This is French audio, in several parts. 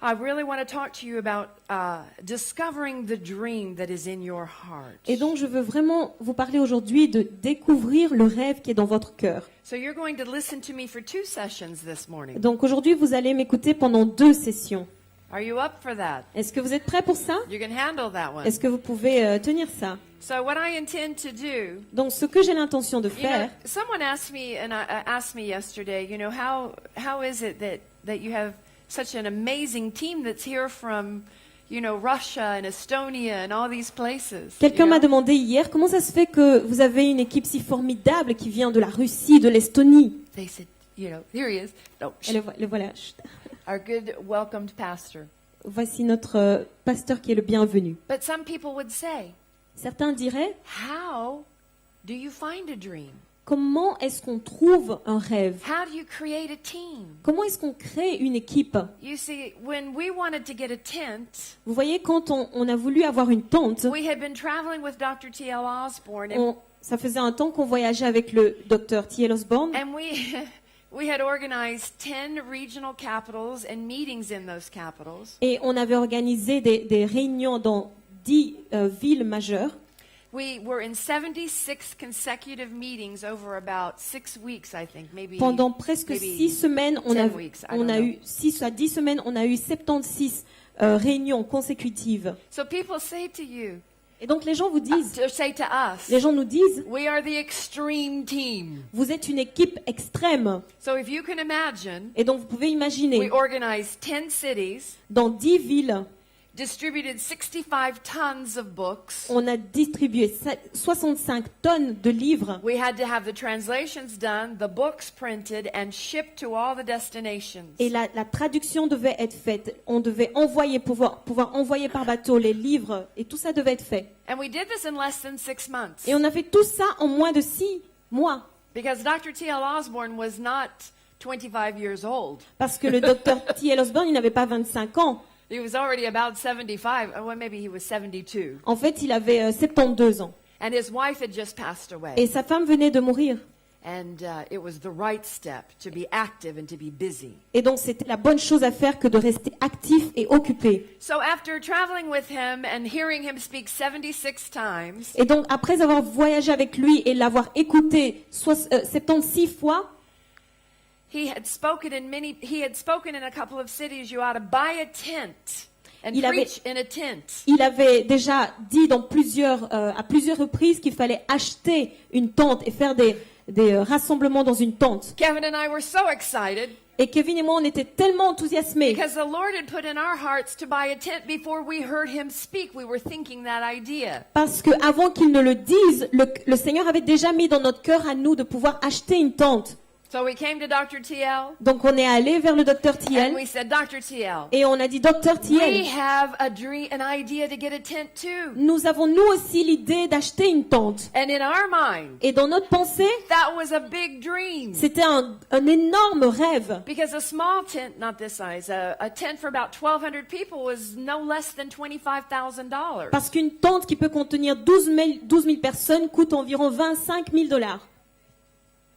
I really want to talk to you about discovering the dream that is in your heart. Et donc, je veux vraiment vous parler aujourd'hui de découvrir le rêve qui est dans votre cœur. So you're going to listen to me for 2 sessions this morning. Donc, aujourd'hui, vous allez m'écouter pendant 2 sessions. Are you up for that? Est-ce que vous êtes prêts pour ça? You can handle that one. Est-ce que vous pouvez tenir ça? So what I intend to do, Donc, ce que j'ai l'intention de you know, faire, someone asked me yesterday, you know, how is it that you have such an amazing team that's here from, you know, Russia and Estonia and all these places. quelqu'un you m'a know? demandé hier, comment ça se fait que vous avez une équipe si formidable qui vient de la Russie, de l'Estonie? They said, you know, here he is. No, Et le voilà. Chut. our good welcomed pastor. Voici notre pasteur qui est le bienvenu. But some people would say, Certains diraient, how do you find a dream? comment est-ce qu'on trouve un rêve? How do you create a team? Comment est-ce qu'on crée une équipe? You see, when we wanted to get a tent, Vous voyez, quand on a voulu avoir une tente, we had been traveling with Dr. T.L. Osborne, and, ça faisait un temps qu'on voyageait avec le docteur T.L. Osborne, and we had organized 10 regional capitals and meetings in those capitals. et on avait organisé des réunions dans 10 villes majeures. We were in 76 consecutive meetings over about 6 weeks, I think, maybe. Pendant presque maybe 6 semaines, 10 weeks, I don't know. eu 6 à 10 semaines, on a eu 76 réunions consécutives. So people say to you, Et donc les gens vous disent, say to us, les gens nous disent, we are the extreme team. vous êtes une équipe extrême. So if you can imagine, Et donc vous pouvez we imaginer, organized 10 cities, dans 10 villes, distributed 65 tons of books. on a distribué 65 tonnes de livres. We had to have the translations done, the books printed, and shipped to all the destinations. Et la traduction devait être faite. On devait envoyer, pouvoir envoyer par bateau les livres, et tout ça devait être fait. And we did this in less than 6 months. Et on a fait tout ça en moins de 6 mois. Because Dr. T.L. Osborne was not 25 years old. Parce que le docteur T.L. Osborne, il n'avait pas 25 ans. He was already about 75. Well, maybe he was 72. En fait, il avait 72 ans. And his wife had just passed away. Et sa femme venait de mourir. And it was the right step to be active and to be busy. Et donc, c'était la bonne chose à faire que de rester actif et occupé. So after traveling with him and hearing him speak 76 times, Et donc, après avoir voyagé avec lui et l'avoir écouté 76 fois, he had spoken in a couple of cities, you ought to buy a tent and Il avait- preach in a tent. il avait déjà dit à plusieurs reprises qu'il fallait acheter une tente et faire des rassemblements dans une tente. Kevin and I were so excited Et Kevin et moi, on était tellement enthousiasmés because the Lord had put in our hearts to buy a tent before we heard him speak. We were thinking that idea. parce que avant qu'il ne le dise, le Seigneur avait déjà mis dans notre cœur à nous de pouvoir acheter une tente. So we came to Dr. T.L. Donc on est allé vers le docteur and T.L. we said, Dr. T.L., et on a dit, docteur we T.L., have an idea to get a tent too. nous avons nous aussi l'idée d'acheter une tente. And in our mind, Et dans notre pensée, that was a big dream. c'était un énorme rêve. Because a small tent, not this size, a tent for about 1,200 people was no less than $25,000. Parce qu'une tente qui peut contenir 12 000 personnes coûte environ 25 000 $.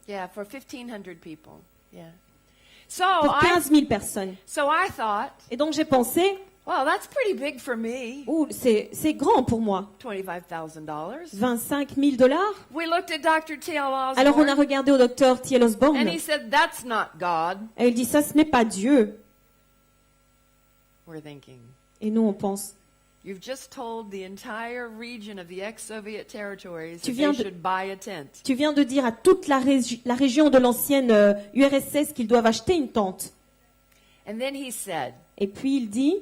Yeah, for 1,500 people. Yeah. So Pour 15 000 personnes. I thought, Et donc j'ai pensé, well, that's pretty big for me. c'est grand pour moi. $25,000. 25 000 $. We looked at Dr. T.L. Alors on a Osborne, regardé au docteur T.L. Osborne. and he said, that's not God. Et il dit, ça, ce n'est pas Dieu. We're thinking, Et nous, on pense, you've just told the entire region of the ex-Soviet territories Tu that viens they de- should buy a tent. tu viens de dire à toute la région de l'ancienne URSS qu'ils doivent acheter une tente. And then he said, Et puis il dit,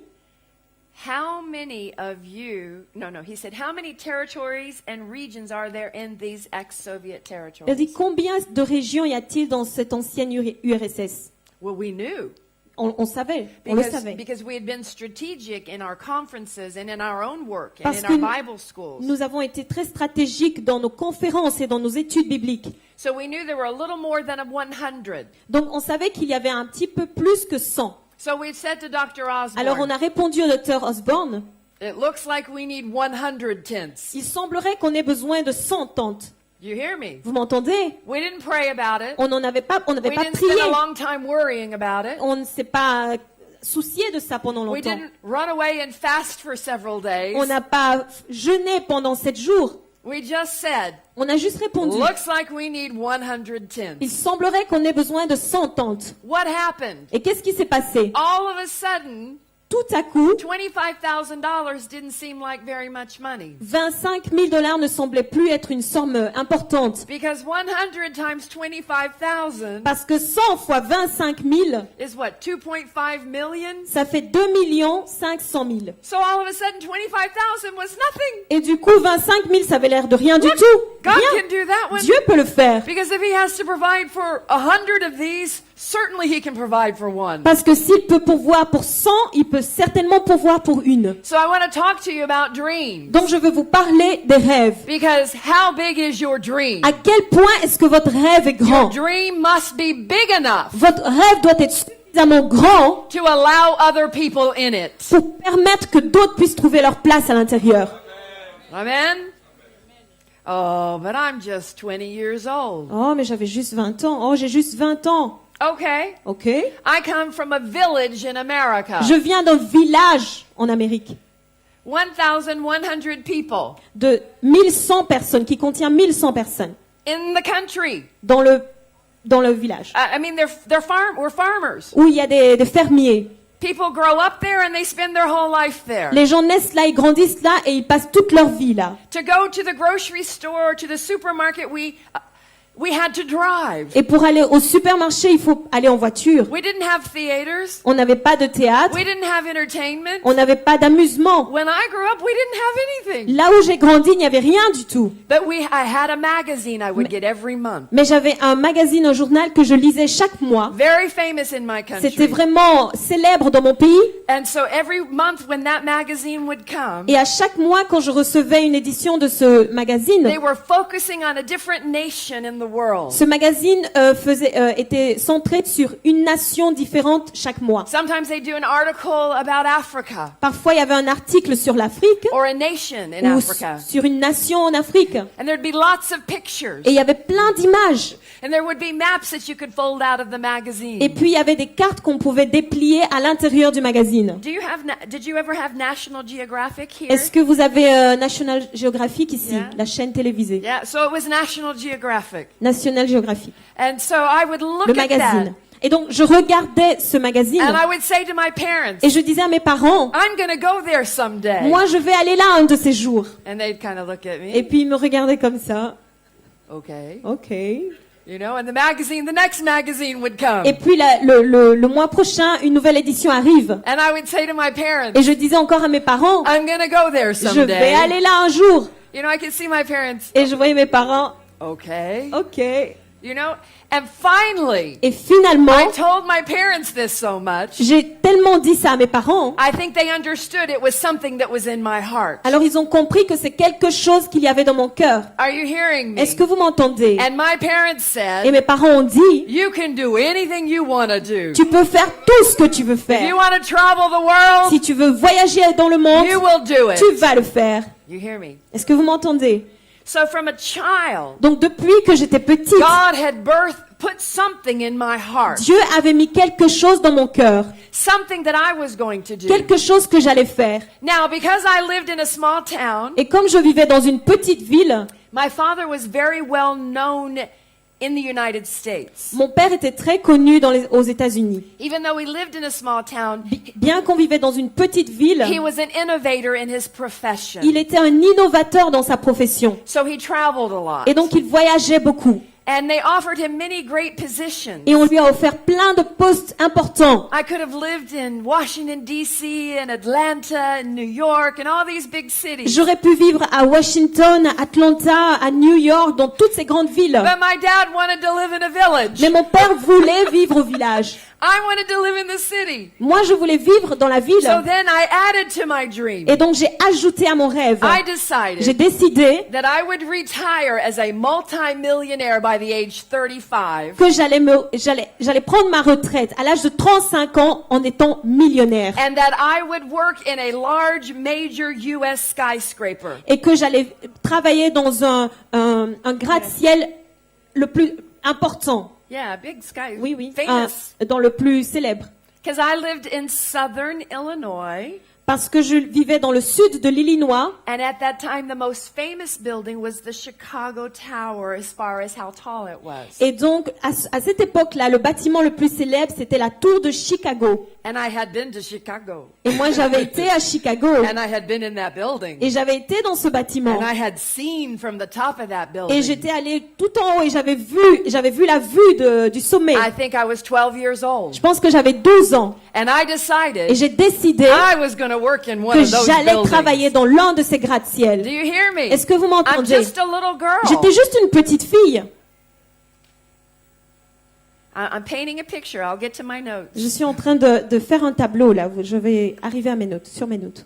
how many of you, he said, how many territories and regions are there in these ex-Soviet il a dit, territories? combien de régions y a-t-il dans cette ancienne URSS? Well, we knew. On savait, on le savait. Because we had been strategic in our conferences and in our own work and Parce in que our Bible schools. nous avons été très stratégiques dans nos conférences et dans nos études bibliques. So we knew there were a little more than 100. Donc on savait qu'il y avait un petit peu plus que 100. So we said to Dr. Alors on Osborne, a répondu au docteur Osborne, it looks like we need 100 tents. il semblerait qu'on ait besoin de 100 tentes. You hear me? Vous m'entendez? We didn't pray about it. On n'avait pas We didn't prié. spend a long time worrying about it. On ne s'est pas soucié de ça pendant We longtemps. didn't run away and fast for several days. On n'a pas jeûné pendant 7 jours. We just said, On a juste répondu. looks like we need 100 tins. Il semblerait qu'on ait besoin de 100 tentes. What happened? Et qu'est-ce qui s'est passé? All of a sudden, Tout à coup, $25,000 didn't seem like very much money. 25 000 $ ne semblait plus être une somme importante. Because 100 times 25,000 Parce que 100 fois 25 000, is what, 2.5 million? ça fait 2 500 000. So all of a sudden 25,000 was nothing. Et du coup, 25 000, ça avait l'air de rien du Look, tout. God Rien. can do that one. Dieu peut le faire. Because if he has to provide for 100 of these, certainly he can provide for one. Parce que s'il peut pourvoir pour 100, il peut certainement pourvoir pour une. So I want to talk to you about dreams. Donc je veux vous parler des rêves. Because how big is your dream? À quel point est-ce que votre rêve est Your grand? dream must be big enough Votre rêve doit être suffisamment grand to allow other people in it. pour permettre que d'autres puissent trouver leur place à l'intérieur. Amen? Oh, but I'm just 20 years old. Oh, mais j'avais juste 20 ans. Oh, j'ai juste 20 ans. Okay. Ok. I come from a village in America. Je viens d'un village en Amérique 1,100 people de 1100 personnes, qui contient 1100 personnes in the country. dans le village, I mean, we're farmers. où il y a des fermiers. People grow up there and they spend their whole life there. Les gens naissent là, ils grandissent là et ils passent toute leur vie là. To go to the grocery store, to the supermarket, we had to drive. Et pour aller au supermarché, il faut aller en voiture. We didn't have theaters. On n'avait pas de théâtre, We didn't have entertainment. on n'avait pas d'amusement. When I grew up, we didn't have anything. Là où j'ai grandi, il n'y avait rien du tout. But I had a magazine I would get every month. Mais j'avais un magazine, un journal que je lisais chaque mois. Very famous in my C'était country. vraiment célèbre dans mon pays. And so every month when that magazine would come, Et à chaque mois, quand je recevais une édition de ce magazine, they were focusing on a different nation in the world. ce magazine était centré sur une nation différente chaque mois. Sometimes they do an article about Africa Parfois, il y avait un article sur l'Afrique or a nation in ou Africa. sur une nation en Afrique. And there'd be lots of pictures. Et il y avait plein d'images. And there would be maps that you could fold out of the magazine. Et puis, il y avait des cartes qu'on pouvait déplier à l'intérieur du magazine. Did you ever have National Geographic here? Est-ce que vous avez National Geographic ici, Yeah. la chaîne télévisée? Yeah, so it was National Geographic. National Geographic, And so I would look le at magazine. that. Et donc, je regardais ce magazine And I would say to my parents, et je disais à mes parents, I'm going to go there someday. moi, je vais aller là un de ces jours. And they'd kind of look at Et me. puis, ils me regardaient comme ça. Okay. Ok. You know, and the next magazine would come. Et puis, le mois prochain, une nouvelle édition arrive. And I would say to my parents, Et je disais encore à mes parents, I'm going to go there je vais someday. aller là un jour. You know, I could see my parents, Et je voyais mes parents, okay. ok. You know, and finally, Et finalement, I told my parents this so much, j'ai tellement dit ça à mes parents. I think they understood it was something that was in my heart. Alors ils ont compris que c'est quelque chose qu'il y avait dans mon cœur. Are you hearing me? Est-ce que vous m'entendez? And my parents Et said, mes parents ont dit, you can do anything you want to do. tu peux faire tout ce que tu veux If you faire. want to travel the world, Si tu veux voyager dans le monde, you will do it. tu vas le faire. You hear me? Est-ce que vous m'entendez? So from a child, Donc depuis que j'étais petite, God had put something in my heart, Dieu avait mis quelque chose dans mon cœur. something that I was going to do. Quelque chose que j'allais faire. Now, because I lived in a small town, Et comme je vivais dans une petite ville, my father was very well known in the United States. mon père était très connu aux États-Unis. Even though we lived in a small town, Bien qu'on vivait dans une petite ville, he was an innovator in his profession. il était un innovateur dans sa profession. So he traveled a lot. Et donc il voyageait beaucoup. And they offered him many great positions. Et on lui a offert plein de postes importants. I could have lived in Washington, D.C., and Atlanta, and New York, and all these big cities. J'aurais pu vivre à Washington, à Atlanta, à New York, dans toutes ces grandes villes. But my dad wanted to live in a village. Mais mon père voulait vivre au village. I wanted to live in the city. Moi, je voulais vivre dans la ville. So then I added to my dream. Et donc j'ai ajouté à mon rêve. I J'ai decided décidé that I would retire as a multi-millionaire by the age 35. que j'allais prendre ma retraite à l'âge de 35 ans en étant millionnaire. And that I would work in a large major U.S. skyscraper. Et que j'allais travailler dans un gratte-ciel le plus important. Yeah, big sky. Oui, oui. Famous. Dans le plus célèbre. because I lived in southern Illinois, parce que je vivais dans le sud de l'Illinois. and at that time the most famous building was the Chicago Tower as far as how tall it was. Et donc, à cette époque-là, le bâtiment le plus célèbre, c'était la tour de Chicago. And I had been to Chicago, Et moi, j'avais été à Chicago. and I had been in that building, Et j'avais été dans ce bâtiment. and I had seen from the top of that Et building. j'étais allée tout en haut et j'avais vu la vue du sommet. I think I was 12 years old, Je pense que j'avais 12 ans. and I Et decided j'ai décidé I was going to work in one que of those j'allais buildings. travailler dans l'un de ces Do gratte-ciel. you hear me? Est-ce que vous I'm m'entendez? just a little girl. J'étais juste une petite fille. I'm painting a picture. I'll get to my notes. Je suis en train de faire un tableau là. Je vais arriver à mes notes, sur mes notes.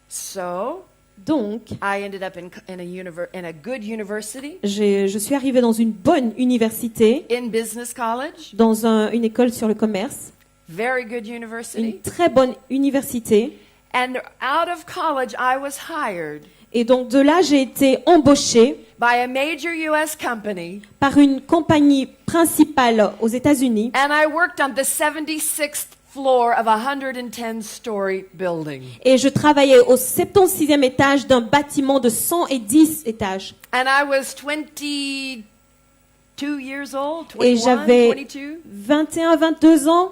So Donc, I ended up in a good university, je suis arrivée dans une bonne université, in business college, dans une école sur le commerce, very good une university. très bonne université. And out of college, I was hired Et donc de là, j'ai été embauchée by a major U.S. company, par une compagnie principale aux États-Unis. and I worked on the 76th floor of a 110-story building. Et je travaillais au 76e étage d'un bâtiment de 110 étages. And I was 22 years old, Et 21, j'avais 22. 21, 22 ans.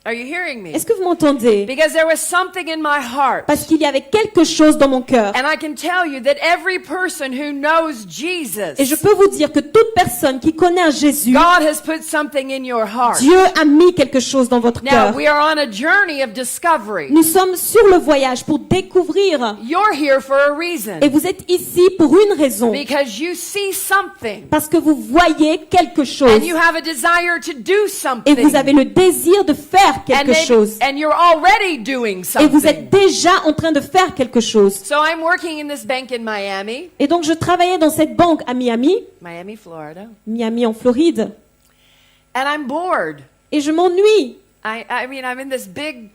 Are you hearing me? Est-ce que vous m'entendez? Because there was something in my heart. Parce qu'il y avait quelque chose dans mon cœur. And I can tell you that every person who knows Jesus, Et je peux vous dire que toute personne qui connaît un Jésus, God has put something in your heart. Dieu a mis quelque chose dans votre Now, cœur. we are on a journey of discovery. Nous sommes sur le voyage pour découvrir. You're here for a reason. Et vous êtes ici pour une raison. Because you see something. Parce que vous voyez quelque chose. And you have a desire to do Et something. vous avez le désir de faire quelque chose. And you're already doing Et vous êtes something. déjà en train de faire quelque chose. So I'm working in this bank in Miami, Et donc je travaillais dans cette banque à Miami, Miami, Florida. Miami en Floride. And I'm bored. Et je m'ennuie. I mean, I'm in this big,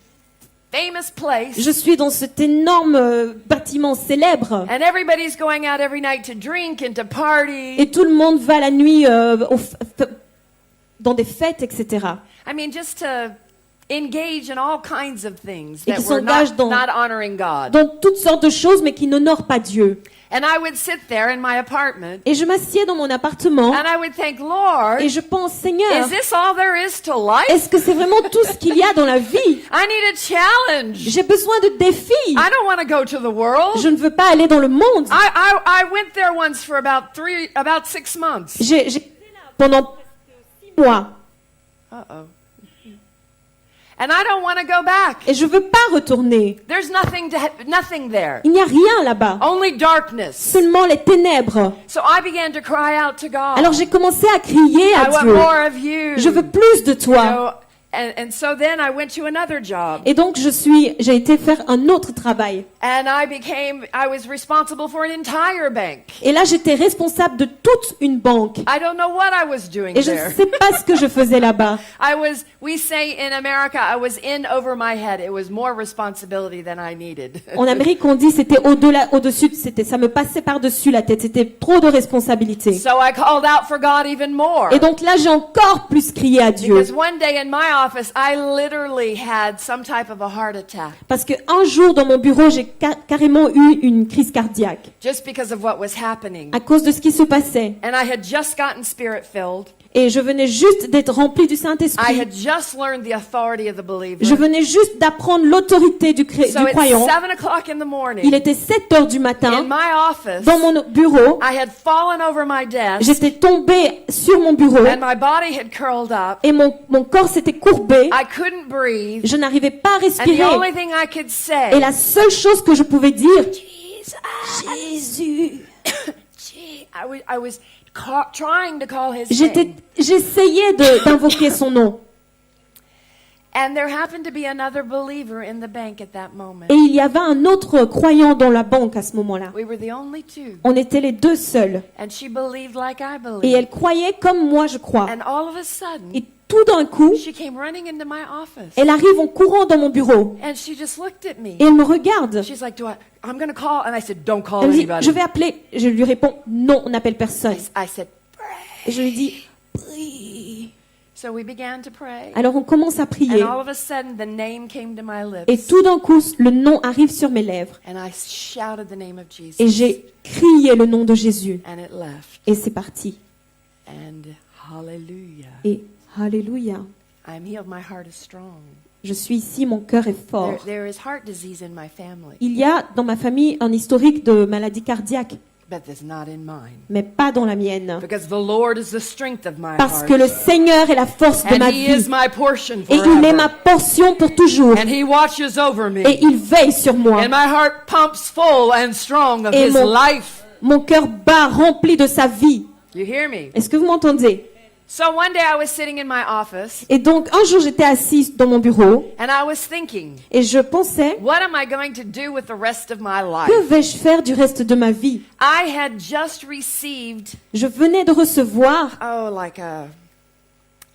famous place. Je suis dans cet énorme bâtiment célèbre. And everybody's going out every night to drink and to party. Et tout le monde va la nuit dans des fêtes, etc. I mean, just to engage in all kinds of things Et that qui were s'engagent not, dans- not honoring God. Dans toutes sortes de choses, mais qui n'honorent pas Dieu. And I would sit there in my apartment Et je m'assieds dans mon appartement and I would think, Lord, et je pense, Seigneur, is this all there is to life? est-ce que c'est vraiment tout ce qu'il y a dans la vie? I need a challenge. J'ai besoin de défis. I don't want to go to the world. Je ne veux pas aller dans le monde. I went there once for about 6 months. J'ai été là pendant 6 mois Uh-oh. And I don't want to go back. et je veux pas retourner. There's nothing there. Il n'y a rien là-bas, Only darkness. seulement les ténèbres. So I began to cry out to God. Alors j'ai commencé à crier I à want Dieu. more of you. Je veux plus de You toi. know, and so then I went to another job. Et donc j'ai été faire un autre travail. And I was responsible for an entire bank. Et là j'étais responsable de toute une banque. I don't know what I was doing Et je ne there. sais pas ce que je faisais là-bas. We say in America, I was in over my head. It was more responsibility than I needed. En Amérique, on dit c'était au-dessus, ça me passait par-dessus la tête. C'était trop de responsabilités. So I called out for God even more. Et donc là, j'ai encore plus crié à Dieu. Because one day in my office, I literally had some type of a heart attack Parce qu'un jour, dans mon bureau, j'ai carrément eu une crise cardiaque just because of what was happening. à cause de ce qui se passait. And I had just gotten spirit filled. Et je venais juste d'être remplie du I Saint-Esprit. had just learned the authority of the believer. Je venais juste d'apprendre l'autorité du So at croyant. 7 o'clock in the morning, Il était 7 heures du in matin. my office, Dans mon bureau, I had fallen over my desk j'étais tombée sur mon bureau and my body had curled up. et mon corps s'était courbé. I couldn't breathe. Je n'arrivais pas à And the respirer. only thing I could Et say, la seule chose que je pouvais dire, Jésus, I was trying to call his name. j'essayais d'invoquer son nom. And there happened to be another believer in the bank at that moment. Et il y avait un autre croyant dans la banque à ce moment-là. We were the only two. On était les deux seuls. And she believed like I Et believed. elle croyait comme moi je crois. And all of a sudden, Et tout d'un coup, she came running into my office. elle arrive en courant dans mon bureau. And she just looked at me. Et elle me regarde. She's like, I'm going to call. And I said, don't call Elle me dit, anybody. je vais appeler. Je lui réponds, non, on n'appelle personne. I said, pray. Et je lui dis, prie. So we began to pray. Alors on commence à prier. And all of a sudden, the name came to my Et lips. tout d'un coup, le nom arrive sur mes lèvres. And I shouted the name of Jesus. Et j'ai crié le nom de Jésus. And it left. Et c'est parti. And hallelujah. Et Alléluia. I'm healed. My heart is strong. Je suis ici, mon cœur est fort. There is heart disease in my family, Il y a dans ma famille un historique de maladie cardiaque, but there's not in mine. mais pas dans la mienne. Because the Lord is the strength of my Parce heart. que le Seigneur est la force de And ma He is vie. my portion Et il est ma forever. portion pour toujours. And He watches over me. Et il veille sur moi. And my heart pumps full and strong of Et His mon- life. Mon cœur bat rempli de sa vie. You hear me? Est-ce que vous m'entendez? So one day I was sitting in my office Et donc, un jour, j'étais assise dans mon bureau and I was thinking, et je pensais, what am I going to do with the rest of my que life? vais-je faire du reste de ma vie? I had just received, Je venais de recevoir,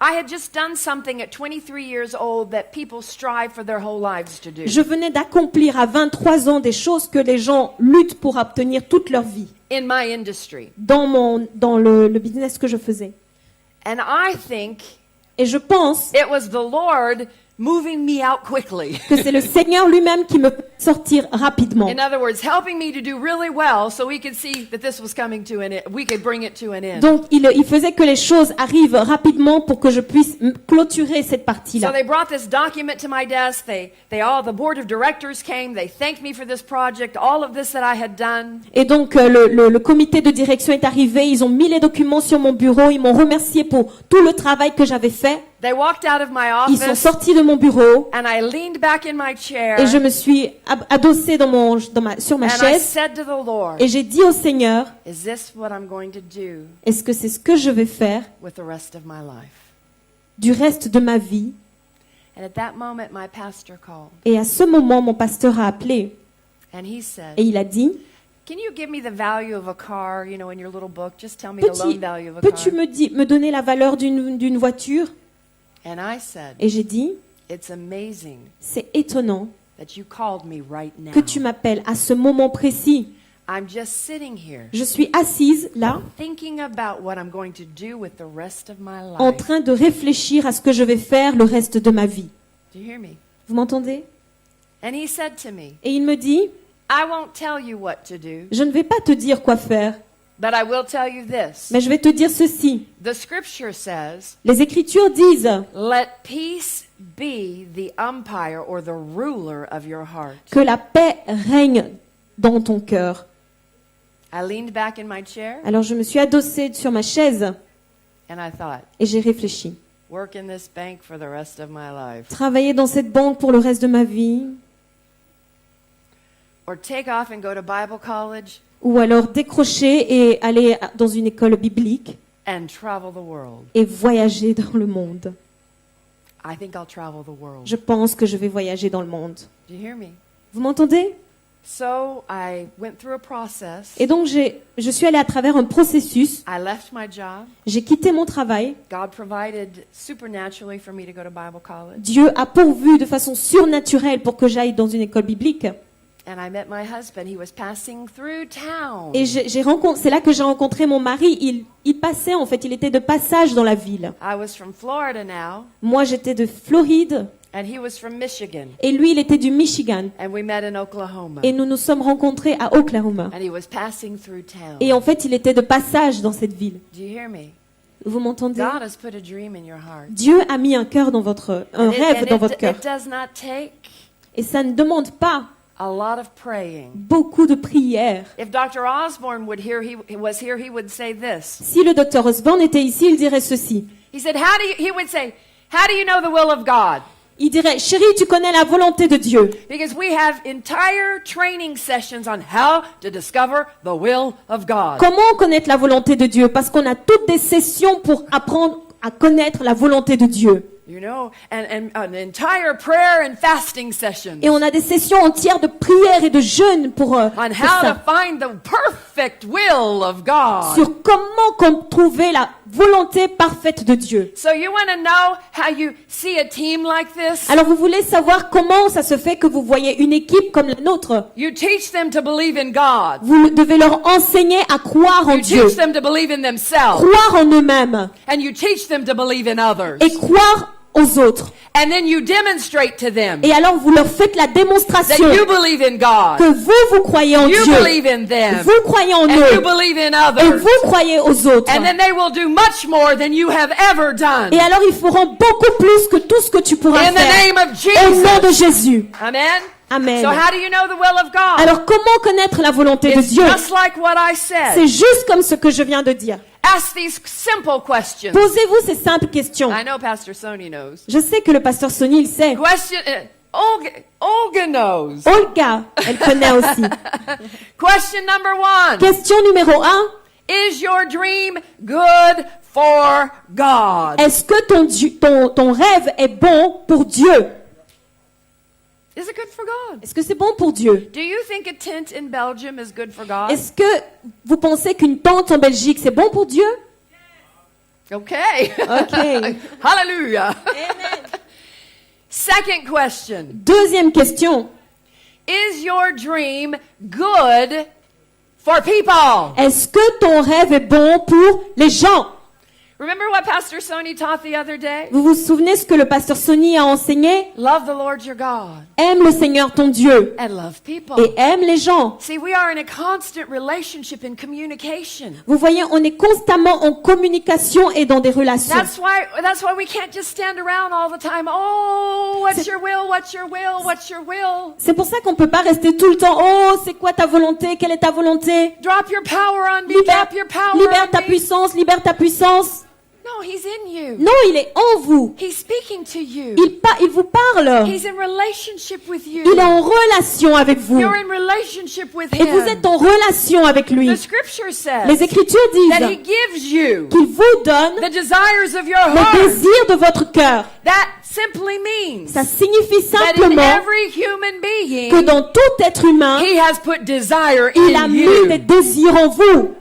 I had just done something at 23 years old that people strive for their whole lives to do je venais d'accomplir à 23 ans des choses que les gens luttent pour obtenir toute leur vie in my industry. dans le business que je faisais. And I think Et je pense it was the Lord moving me out quickly. que c'est le Seigneur lui-même qui me fait sortir rapidement. In other words, helping me to do really well so we could see that this was coming to an end. We could bring it to an end. Donc, il faisait que les choses arrivent rapidement pour que je puisse clôturer cette So partie-là. they brought this document to my desk. The board of directors came. They thanked me for this project, all of this that I had done. Et donc, le comité de direction est arrivé, ils ont mis les documents sur mon bureau, ils m'ont remercié pour tout le travail que j'avais fait. They walked out of my Ils sont office sortis de mon bureau and I leaned back in my chair et je me suis adossée sur ma and I chaise said to the Lord, et j'ai dit au Seigneur, is this what I'm going to do est-ce que c'est ce que je vais faire with the rest of my life? du reste de ma vie? And at that moment, my pastor called Et à ce moment, mon pasteur a appelé and he said, et il a dit, can you give me the value of a car, in your little book? Just tell me the loan value of a peux-tu car. me donner la valeur d'une voiture? And I said, Et j'ai dit, it's amazing c'est étonnant that you called me right now. que tu m'appelles à ce moment précis. I'm just sitting here Je suis assise là, thinking about what I'm going to do with the rest of my en life. train de réfléchir à ce que je vais faire le reste de ma vie. Do you hear me? Vous m'entendez? And he said to me, Et il me dit, I won't tell you what to do, je ne vais pas te dire quoi faire, but I will tell you this. mais je vais te dire ceci. The scripture says, Les Écritures disent, let peace be the umpire or the ruler of your heart. que la paix règne dans ton cœur. I leaned back in my chair Alors je me suis adossée sur ma chaise and I thought, et j'ai réfléchi. work in this bank for the rest of my life, Travailler dans cette banque pour le reste de ma vie, or take off and go to Bible college ou alors décrocher et aller dans une école biblique and travel the world. et voyager dans le monde. I think I'll travel the world. Je pense que je vais voyager dans le monde. Do you hear me? Vous m'entendez? So I went through a process. Et donc je suis allée à travers un processus. I left my job. J'ai quitté mon travail. God provided supernaturally for me to go to Bible college. Dieu a pourvu de façon surnaturelle pour que j'aille dans une école biblique. And I met my husband. He was passing through town. Et c'est là que j'ai rencontré mon mari. Il passait, en fait, il était de passage dans la ville. I was from Florida now, Moi, j'étais de Floride and he was from Michigan. et lui, il était du Michigan. And we met in Oklahoma. Et nous nous sommes rencontrés à Oklahoma. And he was passing through town. Et en fait, il était de passage dans cette ville. Do you hear me? Vous m'entendez? God has put a dream in your heart. Dieu a mis un And rêve dans votre cœur. it does not take Et ça ne demande pas a lot of praying. beaucoup de prières. If Dr. Osborne was here, he would say this. Si le docteur Osborne était ici, il dirait ceci. He said, he would say, how do you know the will of God? Il dirait, chérie, tu connais la volonté de Dieu. Because we have entire training sessions on how to discover the will of God. Comment connaître la volonté de Dieu? Parce qu'on a toutes des sessions pour apprendre à connaître la volonté de Dieu. You know, and an entire prayer and fasting session Et on a des sessions entières de prière et de jeûne pour on pour how to ça. find the perfect will of God. Sur comment trouver la volonté parfaite de Dieu. So you want to know how you see a team like this? Alors vous voulez savoir comment ça se fait que vous voyez une équipe comme la nôtre? You teach them to believe in God. Vous devez leur enseigner à croire en You Dieu, teach them to believe in themselves. croire en eux-mêmes And you teach them to believe in others. et croire aux autres. And then you demonstrate to them Et alors vous leur faites la that démonstration you believe in God. que vous croyez en You Dieu, believe in them. vous croyez en And you eux believe in et others. vous croyez aux autres. And then they will do much more than you have ever done. Et alors ils feront beaucoup plus que tout ce que tu pourras In the faire name of au nom de Jesus. Jésus. Amen. Amen. So how do you know the will of God? Alors comment connaître la volonté de It's Dieu? just like what I said. C'est juste comme ce que je viens de dire. Ask these simple questions. Posez-vous ces simples questions. I know Pastor Sony knows. Je sais que le pasteur Sonny il sait. Question. Olga knows. Olga, elle connaît aussi. Question number 1. Question numéro 1. Is your dream good for God? Est-ce que ton rêve est bon pour Dieu? Is it good for God? Est-ce que c'est bon pour Dieu? Do you think a tent in Belgium is good for God? Est-ce que vous pensez qu'une tente en Belgique, c'est bon pour Dieu? Okay. Ok. Hallelujah. Second question. Deuxième question. Is your dream good for people? Est-ce que ton rêve est bon pour les gens? Remember what Pastor Sony taught the other day? Vous vous souvenez ce que le pasteur Sonny a enseigné? Love the Lord your God Aime le Seigneur ton Dieu and love people. et aime les gens. See, we are in a constant relationship and communication. Vous voyez, on est constamment en communication et dans des relations. That's why we can't just stand around all the time. Oh, what's your will? What's your will? What's your will? C'est pour ça qu'on peut pas rester tout le temps. Oh, c'est quoi ta volonté? Quelle est ta volonté? Drop your power on me. Libère, Drop your power libère on ta me. puissance, libère ta puissance. No, he's in you. Non, il est en vous. He's speaking to you. Il vous parle. He's in relationship with you. Il est en relation avec vous. You're in relationship with Et vous him. êtes en relation avec lui. The scripture says Les Écritures that he disent gives you qu'il vous donne the desires of your le heart. désir de votre cœur. That simply means Ça signifie that in simplement every human que being, dans tout être humain, he has put desire il a in mis des you. désirs en vous.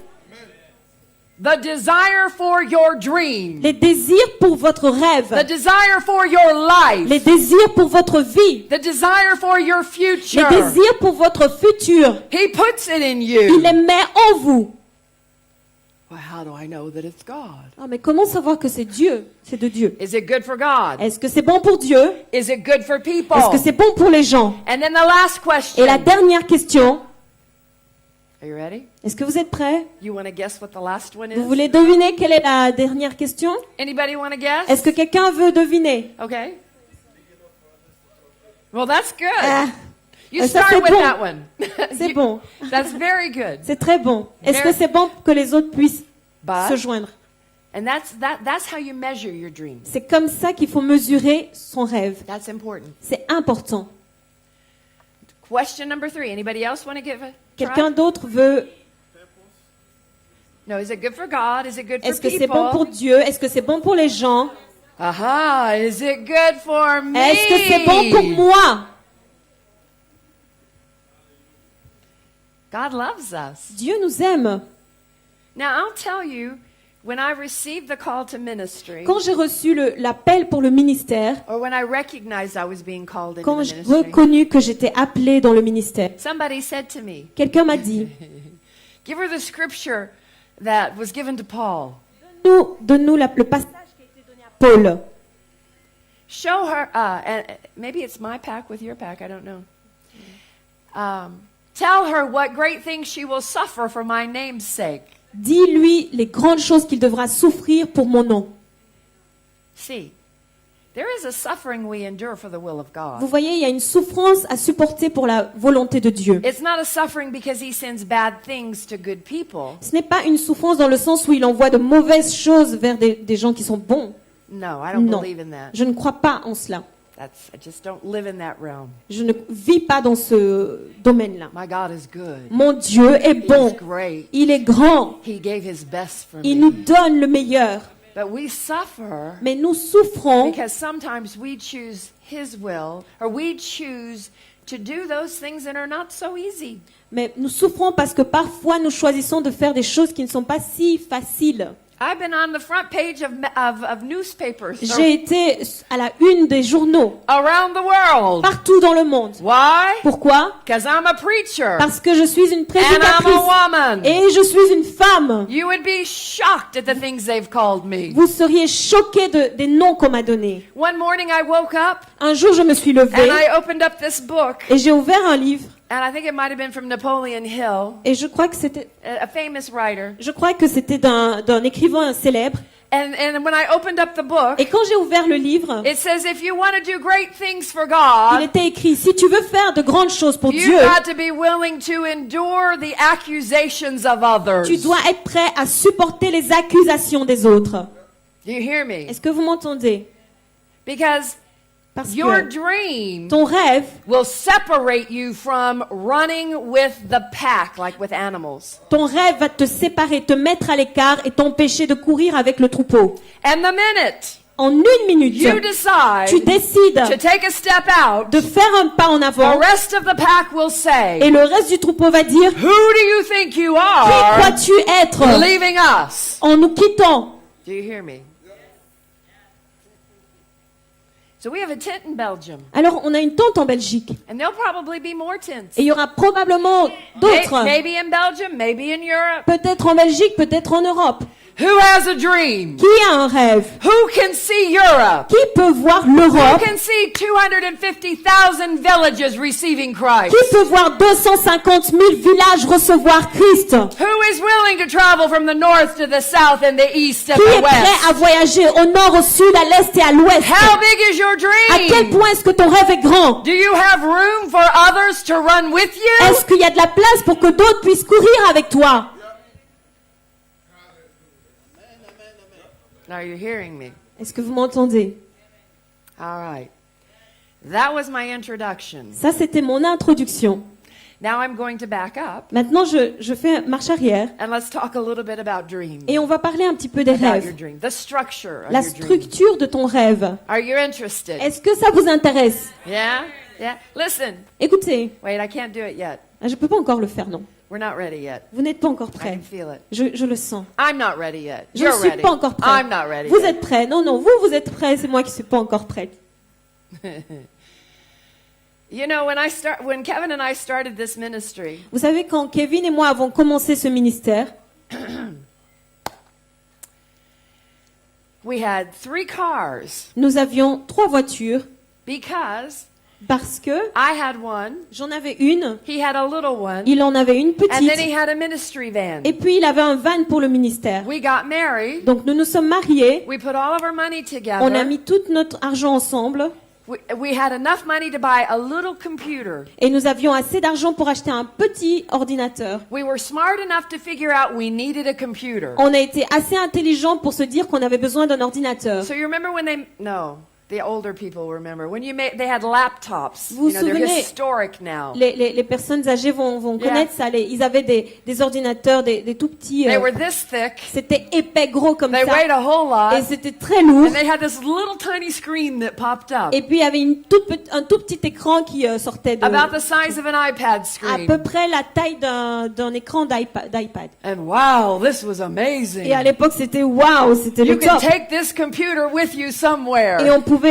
The desire for your dream. Les désirs pour votre The rêve. desire for your life. Les désirs pour votre vie. The desire for your Les future. désirs pour votre futur. He puts it in Il you. les met en vous. Well, how do I know that it's God? Ah, mais comment savoir que c'est Dieu? C'est de Dieu. Is it good for God? Est-ce que c'est bon pour Dieu? Is it good for people? Est-ce que c'est bon pour les gens? And then the last question. Et la dernière question, Are you ready? est-ce que vous êtes prêts? You want to guess what the last one Vous is? voulez deviner quelle est la dernière question? Anybody want to guess? Est-ce que quelqu'un veut deviner? Okay. Well, that's good. Ah, You ça, c'est start with bon. that one. c'est You- bon. That's very good. C'est très bon. Est-ce que Very- c'est bon que les autres puissent But- se joindre? And that's how you measure your dream. C'est comme ça qu'il faut mesurer son rêve. That's important. C'est important. Question number 3. Anybody else want to give a Quelqu'un try? d'autre veut... No, is it good for God? Is it good for Est-ce que people? c'est bon pour Dieu? Est-ce que c'est bon pour les gens? Aha, is it good for me? Est-ce que c'est bon pour moi? God loves us. Dieu nous aime. Now, I'll tell you, when I received the call to ministry, Quand j'ai reçu l'appel pour le ministère, or when I recognized I was being called into quand the j'ai ministry, reconnu que j'étais appelée dans le ministère, somebody said to me, quelqu'un m'a dit, give her the scripture that was given to Paul. donne-nous le passage qui a été donné à Paul. Show her, and maybe it's my pack with your pack, I don't know. Tell her what great things she will suffer for my name's sake. Dis-lui les grandes choses qu'il devra souffrir pour mon nom. See, there is a suffering we endure for the will of Vous God. voyez, il y a une souffrance à supporter pour la volonté de Dieu. It's not a suffering because he sends bad things to good people. Ce n'est pas une souffrance dans le sens où il envoie de mauvaises choses vers des gens qui sont bons. No, I don't Non, believe in that. je ne crois pas en cela. I just don't live in that realm. Je ne vis pas dans ce domaine-là. My God is good. Mon Dieu est He's bon. great. Il est grand. He gave his best for Il nous me. donne le meilleur. But we suffer Mais nous souffrons because sometimes we choose his will, or we choose to do those things that are not so easy. Mais nous souffrons parce que parfois nous choisissons de faire des choses qui ne sont pas si faciles. I've been on the front page of newspapers J'ai été à la une des journaux, around the world. partout dans le monde. Why? Pourquoi? Because I'm a preacher. Parce que je suis une And I'm prédicatrice a woman. et je suis une femme. You would be shocked at the things they've called me. Vous seriez choqués des noms qu'on m'a donnés. One morning I woke up Un jour, je me suis and levée I opened up this book. et j'ai ouvert un livre And I think it might have been from Napoleon Hill, et je crois que c'était d'un écrivain célèbre. And when I opened up the book, Et quand j'ai ouvert le livre, it says if you want to do great things for il God, était écrit, si tu veux faire de grandes choses pour you've Dieu, got to be willing to endure the accusations of others. tu dois être prêt à supporter les accusations des autres. Do you hear me? Est-ce que vous m'entendez? Because Parce your que dream ton rêve, will separate you from running with the pack, like with animals. ton rêve va te séparer, te mettre à l'écart et t'empêcher de courir avec le troupeau. And the minute En une minute, you tu decide décides to take a step out, de faire un pas en the avant rest of the pack will say, et le reste du troupeau va dire, who do you think you qui are crois-tu être leaving us? en nous quittant? Do you hear me? So we have a tent in Belgium, Alors, on a une tente en Belgique and there'll probably be more tents. et il y aura probablement d'autres, Maybe in Belgium, maybe in Europe. peut-être en Belgique, peut-être en Europe. Who has a dream? Qui a un rêve? Who can see Europe? Qui peut voir Who l'Europe? can see 250,000 villages receiving Christ? Qui peut voir 250 000 villages recevoir Christ? Who is willing to travel from the north to the south and the east and Qui est the prêt west? à voyager au nord, au sud, à l'est et à l'ouest? How big is your À quel dream? point est-ce que ton rêve est grand? Do you have room for others to run with you? Est-ce qu'il y a de la place pour que d'autres puissent courir avec toi? Are you hearing me? Est-ce que vous m'entendez? All right. That was my introduction. Ça, c'était mon introduction. Now I'm going to back up Maintenant, je fais marche arrière and let's talk a little bit about dreams. et on va parler un petit peu des About your rêves. dream, the structure of La your dream. structure de ton rêve. Are you interested? Est-ce que ça vous intéresse? Yeah? Yeah. Listen. Écoutez, Wait, I can't do it yet. je ne peux pas encore le faire, non. We're not ready yet. Vous n'êtes pas encore I prêt. can feel it. Je le sens. I'm not ready yet. Je ne You're suis ready. pas encore prêt. I'm not ready Vous yet. êtes prêts. Non, non, vous êtes prêts. C'est moi qui ne suis pas encore prête. You know, when Kevin and I started this ministry, Vous savez, quand Kevin et moi avons commencé ce ministère, we had 3 cars nous avions 3 voitures because parce que I had one, j'en avais une, he had a little one, il en avait une and then he petite, had a ministry van. et puis il avait un van pour le ministère. We got married. Donc nous nous sommes mariés, We put all of our money on a together. mis tout notre argent ensemble, We had enough money to buy a little computer. et nous avions assez d'argent pour acheter un petit ordinateur. We were smart enough to figure out we needed a computer. On a été assez intelligents pour se dire qu'on avait besoin d'un ordinateur. So you remember when the older people remember when they had laptops. Vous vous They're souvenez, historic now. Les personnes âgées vont Yeah. connaître ça. Ils avaient des ordinateurs, des tout petits. They were this thick. C'était épais, gros comme They weighed ça. a whole lot. Et c'était très lourd. And they had this little tiny screen that popped up. Et puis il y avait un tout petit écran qui sortait de... About the size of an iPad À screen. peu près la taille d'un écran d'iPad. And wow, this was amazing. Et à l'époque, c'était waouh, c'était You le could top. take this computer with you somewhere. Et on pouvait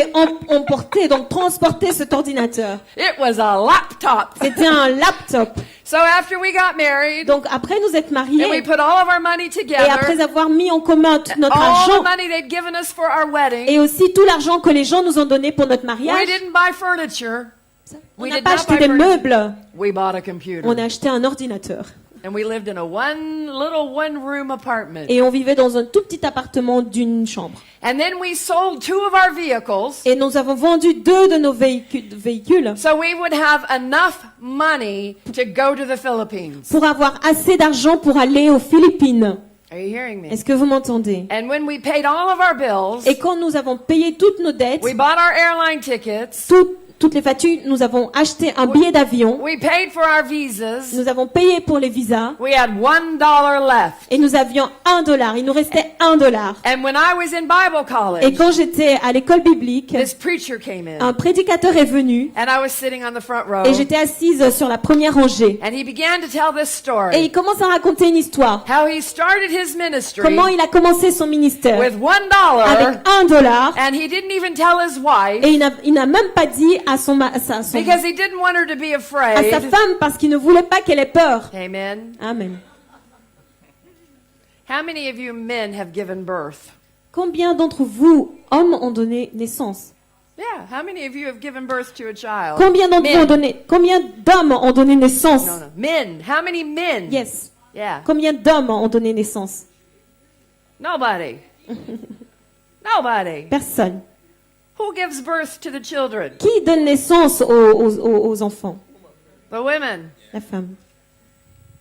transporter cet ordinateur. It was a laptop. C'était un laptop. So after we got married, Donc après nous être and we mariés, put all of our money et après together, avoir mis en commun tout notre all the argent, money they'd given us for our wedding, et aussi tout l'argent que les gens nous ont donné pour notre we mariage, didn't buy furniture. on We n'a did pas not acheté buy des furniture. meubles, We bought a computer. on a acheté un ordinateur. And we lived in a one-room apartment. Et on vivait dans un tout petit appartement d'une chambre. And then we sold 2 of our vehicles Et nous avons vendu 2 de nos véhicules so we would have enough money to go to the Philippines. pour avoir assez d'argent pour aller aux Philippines. Are you hearing me? Est-ce que vous m'entendez? And when we paid all of our bills, Et quand nous avons payé toutes nos dettes, we bought our airline tickets, toutes les factures, nous avons acheté un billet d'avion, We paid for our visas. nous avons payé pour les visas, We had $1 left. et nous avions $1. Il nous restait $1. And when I was in Bible Et college, quand j'étais à l'école biblique, this preacher came in. un prédicateur est venu, And I was sitting on the front row. et j'étais assise sur la première rangée. And he began to tell this Et story. il commence à raconter une histoire. How he started his ministry Comment il a commencé son ministère with avec $1. $1. And he didn't even tell his wife Et il n'a même pas dit à because he didn't want her to be à sa afraid. femme parce qu'il ne voulait pas qu'elle ait peur. Amen. Amen. How many of you men have given birth? Combien d'entre vous, hommes, ont donné naissance? Yeah, how many of you have given birth to a child? Combien d'entre vous Men. ont donné, combien d'hommes ont donné naissance? No, no. Men. How many men? Yes. Yeah. Combien d'hommes ont donné naissance? Nobody. Nobody. Personne. Who gives birth to the children? Qui donne naissance aux enfants? The women. La femme.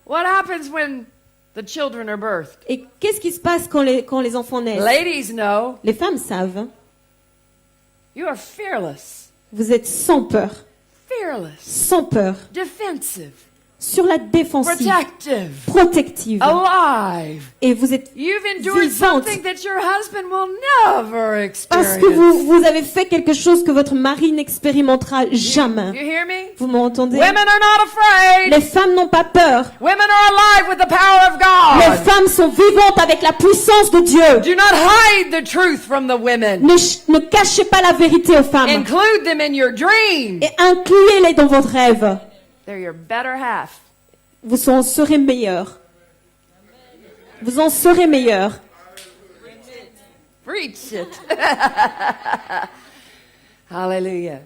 What happens when the children are birthed? Et qu'est-ce qui se passe quand les enfants naissent? Ladies know Les femmes savent. Hein. you are fearless. Vous êtes sans peur. Fearless. Sans peur. Defensive. Sur la défensive. Protective. Protective. Alive. Et vous êtes You've endured vivante. something that your husband will never Parce que experience. vous avez fait quelque chose que votre mari n'expérimentera jamais. You hear me? Vous m'entendez? Women are not afraid. Les femmes n'ont pas peur. Women are alive with the power of Les God. femmes sont vivantes avec la puissance de Dieu. Do not hide the truth from the women. Ne cachez pas la vérité aux femmes. Include them in your dream. Et incluez-les dans votre rêve. They're your better half. Vous en serez meilleur. Vous en serez meilleur. Preach it. Hallelujah.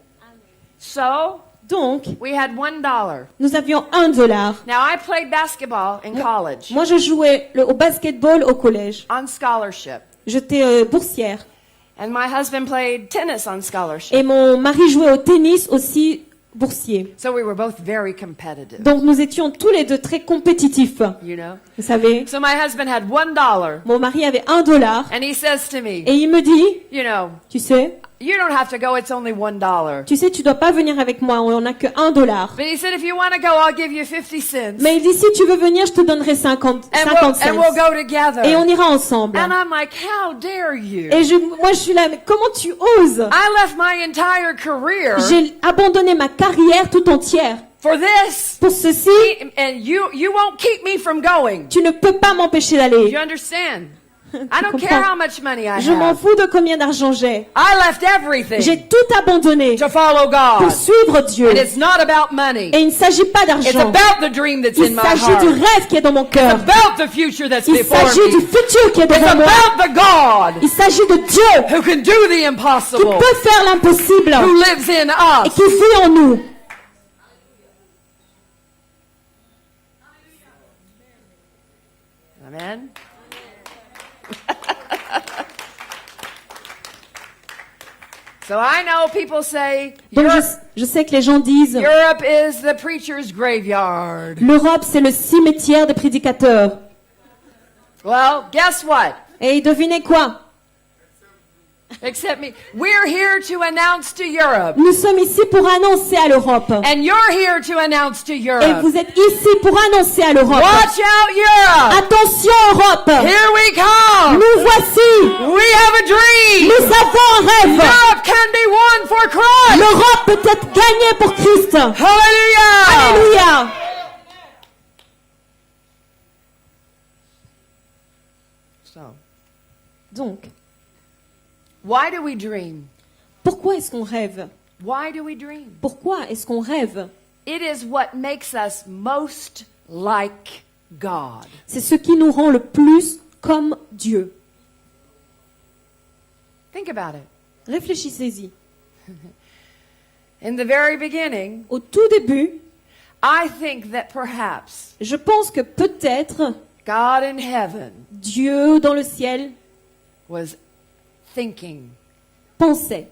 So, Donc, we had $1. nous avions $1. Now, I played basketball in college Moi, je jouais au basketball au collège. on scholarship. J'étais boursière. And my husband played tennis on scholarship. Et mon mari jouait au tennis aussi boursier. So we were both very competitive, Donc, nous étions tous les deux très compétitifs. you know. Vous savez, So my husband had $1, mon mari avait $1 and he says to me, et il me dit, you know, tu sais, you don't have to go, it's only $1. tu dois pas venir avec moi, on n'a que $1. But he said, if you want to go, I'll give you 50 cents. Mais il dit, si tu veux venir, je te donnerai 50 And we'll cents. go together. Et on ira ensemble. And I'm like, how dare you? Et moi, je suis là, mais comment tu oses? I left my entire career J'ai abandonné ma carrière tout entière for this. pour ceci. And you won't keep me from going. Tu ne peux pas m'empêcher You d'aller. understand? I don't comprends. care how much money I Je m'en have. fous de combien d'argent j'ai. I left everything J'ai tout abandonné to follow pour God. suivre Dieu. And it's not about money. Et il ne s'agit pas It's d'argent. about the dream that's in Il my s'agit du heart. rêve qui est dans mon It's cœur. about the future that's Il before s'agit du me. futur qui est It's devant moi. about the God Il s'agit de Dieu who can do the qui impossible, peut faire l'impossible who lives in et us. qui vit en nous. Amen. So I know people say Donc Europe, je sais que les gens disent Europe is the preacher's graveyard. l'Europe c'est le cimetière des prédicateurs. Well, guess what? Et devinez quoi? Except me. We're here to announce to Europe. Nous sommes ici pour annoncer à l'Europe. And you're here to announce to Et Europe. vous êtes ici pour annoncer à l'Europe. Watch out, Europe! Attention Europe! Here we come! Nous voici! We have a dream! Nous avons un rêve! Europe can be won for Christ! L'Europe peut être gagnée pour Christ! Hallelujah! Alléluia! So, Donc, why do we dream? pourquoi est-ce qu'on rêve? Why do we dream? Pourquoi est-ce qu'on rêve? It is what makes us most like God. C'est ce qui nous rend le plus comme Dieu. Think about it. Réfléchissez-y. In the very beginning, Au tout début, I think that perhaps je pense que peut-être God in heaven Dieu dans le ciel was thinking, pensait.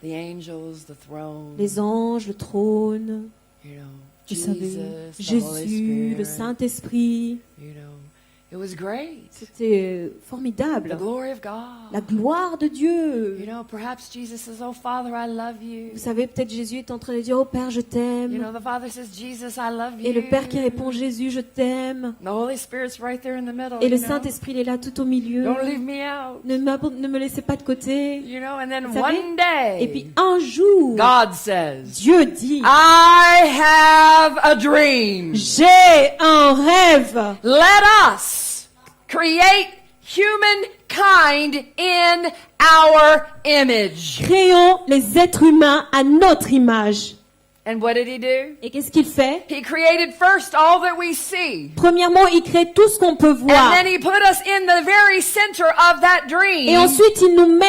the angels, the throne, Les anges, le trône, you know, vous savez, Jesus, the Holy Jésus, le Spirit, Saint-Esprit, you know, It was great. C'était The formidable. glory of God. La gloire de Dieu. You know, perhaps Jesus says, "Oh, Father, I love you." Vous savez, peut-être Jésus est en train de dire, oh Père, je You know, t'aime. the Father says, "Jesus, I love you." Et le Père qui répond, Jésus, je t'aime. The Holy Spirit's right there in the middle. Et le you know. Saint-Esprit, il est là tout au milieu. Don't leave me out. Ne me laissez pas de côté. You know, and then Vous savez? one day, Et puis un jour, God says, Dieu dit, "I have a dream. j'ai un rêve. Let us create humankind in our image." Créons les êtres humains à notre image. And what did he do? Et qu'est-ce qu'il fait? He created first all that we see. Premièrement, il crée tout ce qu'on peut voir. And then he put us in the very center of that dream. Et ensuite, il nous met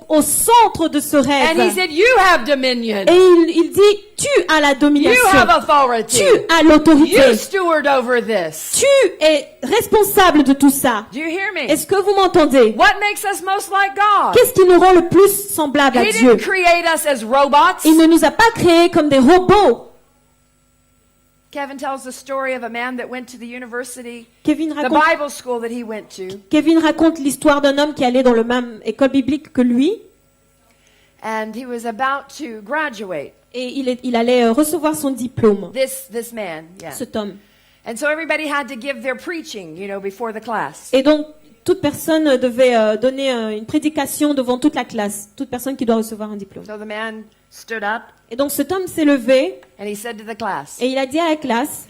au centre de ce And he rêve. said, "You have dominion. Et il dit, tu as la You domination. have authority. Tu as l'autorité. You steward over this." Tu es responsable de tout ça. Do you hear me? Est-ce que vous m'entendez? What makes us most like God? Qu'est-ce qui nous rend le plus semblable à He Dieu? didn't create us as robots. Il ne nous a pas créés comme des robots. Kevin tells the story of a man that went to the university, Kevin the raconte, Bible school that he went to, Kevin raconte l'histoire d'un homme qui allait dans la même école biblique que lui. and he was about to graduate. Et il allait recevoir son diplôme, This man, yeah. cet homme. And so everybody had to give their preaching, you know, before the class. Et donc, toute personne devait donner une prédication devant toute la classe. Toute personne qui doit recevoir un diplôme. So the man stood up Et donc, cet homme s'est levé and he said to the class, et il a dit à la classe,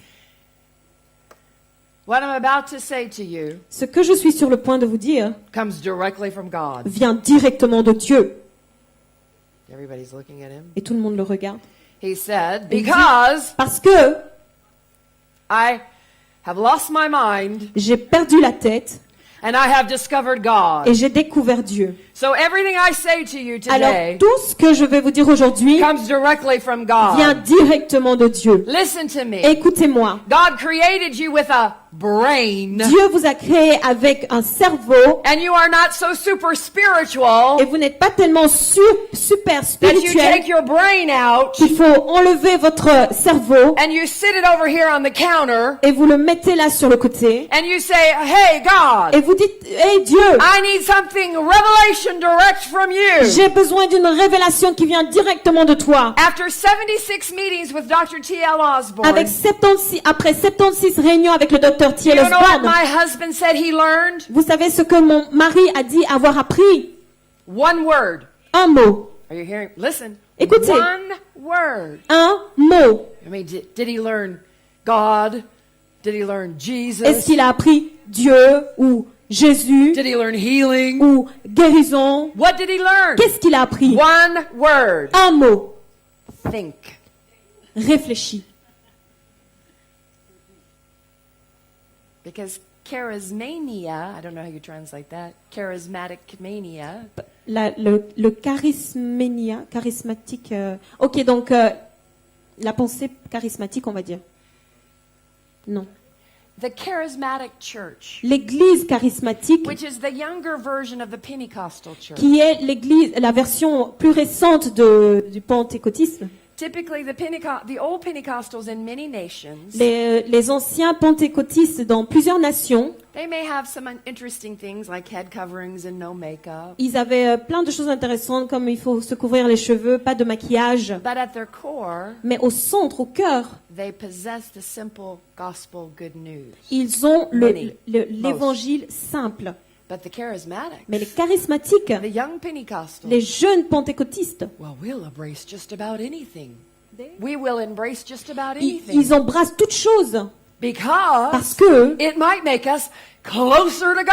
"What I'm about to say to you ce que je suis sur le point de vous dire comes directly from God." vient directement de Dieu. Everybody's looking at him. Et tout le monde le regarde. He said, Il dit, "Because parce que I have lost my mind j'ai perdu la tête and I have discovered God. et j'ai découvert Dieu. So everything I say to you Alors, today tout ce que je vais vous dire aujourd'hui comes directly from vient God. directement de Dieu. Listen to me. Écoutez-moi. God created you with a brain, Dieu vous a créé avec un cerveau and you are not so super spiritual et vous n'êtes pas tellement super that you spirituel take your brain out qu'il faut enlever votre cerveau and you sit it over here on the counter et vous le mettez là sur le côté and you say, "Hey God, et vous dites, hey Dieu, I need something revelation direct from you." j'ai besoin d'une révélation qui vient directement de toi. After 76 meetings with Dr. T.L. Osborne, Avec 76, après 76 réunions avec le docteur you T.L. know what Osborne, my husband said he learned? vous savez ce que mon mari a dit avoir appris? One word. Un mot. Are you hearing? Listen. Écoutez. One word. Un mot. I mean, did he learn God? Did he learn Jesus? Est-ce qu'il a appris Dieu ou Jésus Did he learn healing? ou guérison? What did he learn? Qu'est-ce qu'il a appris? One word. Un mot. Think. Réfléchis. Because charismania, I don't know how you translate that, charismatic mania, Le charismatique. Ok, donc la pensée charismatique, on va dire. Non. the charismatic church, L'église charismatique, which is the younger version of the Pentecostal church. qui est l'église, la version plus récente du pentecôtisme. Typically, the old Pentecostals in many nations, Les anciens pentecôtistes dans plusieurs nations, they may have some interesting things like head coverings and no makeup. ils avaient plein de choses intéressantes comme il faut se couvrir les cheveux, pas de maquillage. But at their core, Mais au centre, au cœur, they possess the simple gospel good news. ils ont Many. l'évangile simple. But the charismatics, Mais les charismatiques, the young Pentecostals, les jeunes pentecôtistes, well, we'll embrace just about anything. We will embrace just about ils anything. embrassent toutes choses Because parce que it might make us closer to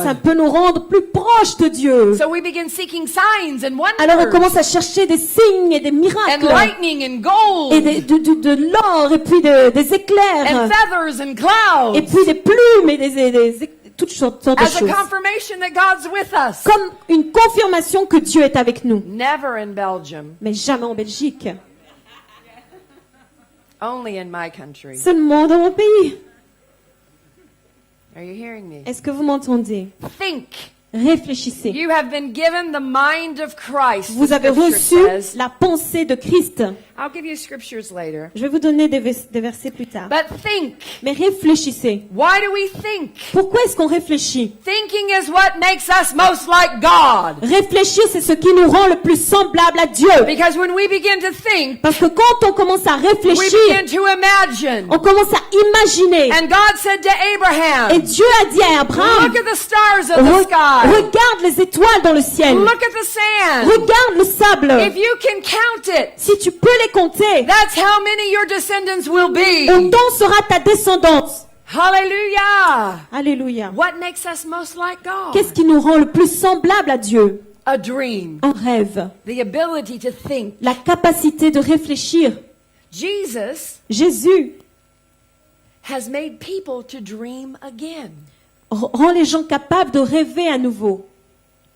ça God. peut nous rendre plus proches de Dieu. So we begin seeking signs and Alors on wonders commence à chercher des signes et des and miracles lightning and gold et de l'or et puis des éclairs and feathers and et clouds puis des plumes et toutes sortes de as a choses. confirmation that God's with us. Comme une confirmation que Dieu est avec nous. Never in Belgium, Mais jamais en Belgique. only in my country. Seulement dans mon pays. Are you hearing me? Est-ce que vous m'entendez? Think. Réfléchissez. You have been given the mind of Christ. Vous the avez scripture reçu says. la pensée de Christ. I'll give you scriptures later. Je vais vous donner des versets plus tard. But think. Mais réfléchissez. Why do we think? Pourquoi est-ce qu'on réfléchit? Thinking is what makes us most like God. Réfléchir, c'est ce qui nous rend le plus semblable à Dieu. Because when we begin to think, Parce que quand on commence à we réfléchir, begin to imagine. on commence à imaginer. And God said to Et Abraham, Dieu a dit à Abraham, look at the stars of the sky. regarde les étoiles dans le ciel. Look at the sand. Regarde le sable. If you can count it, Si tu peux les compter, that's how many your descendants will be. autant sera ta descendance. Hallelujah. Alléluia. What makes us most like God? Qu'est-ce qui nous rend le plus semblable à Dieu? A dream. Un rêve. The ability to think. La capacité de réfléchir. Jesus Jésus has made people to dream again. rend les gens capables de rêver à nouveau.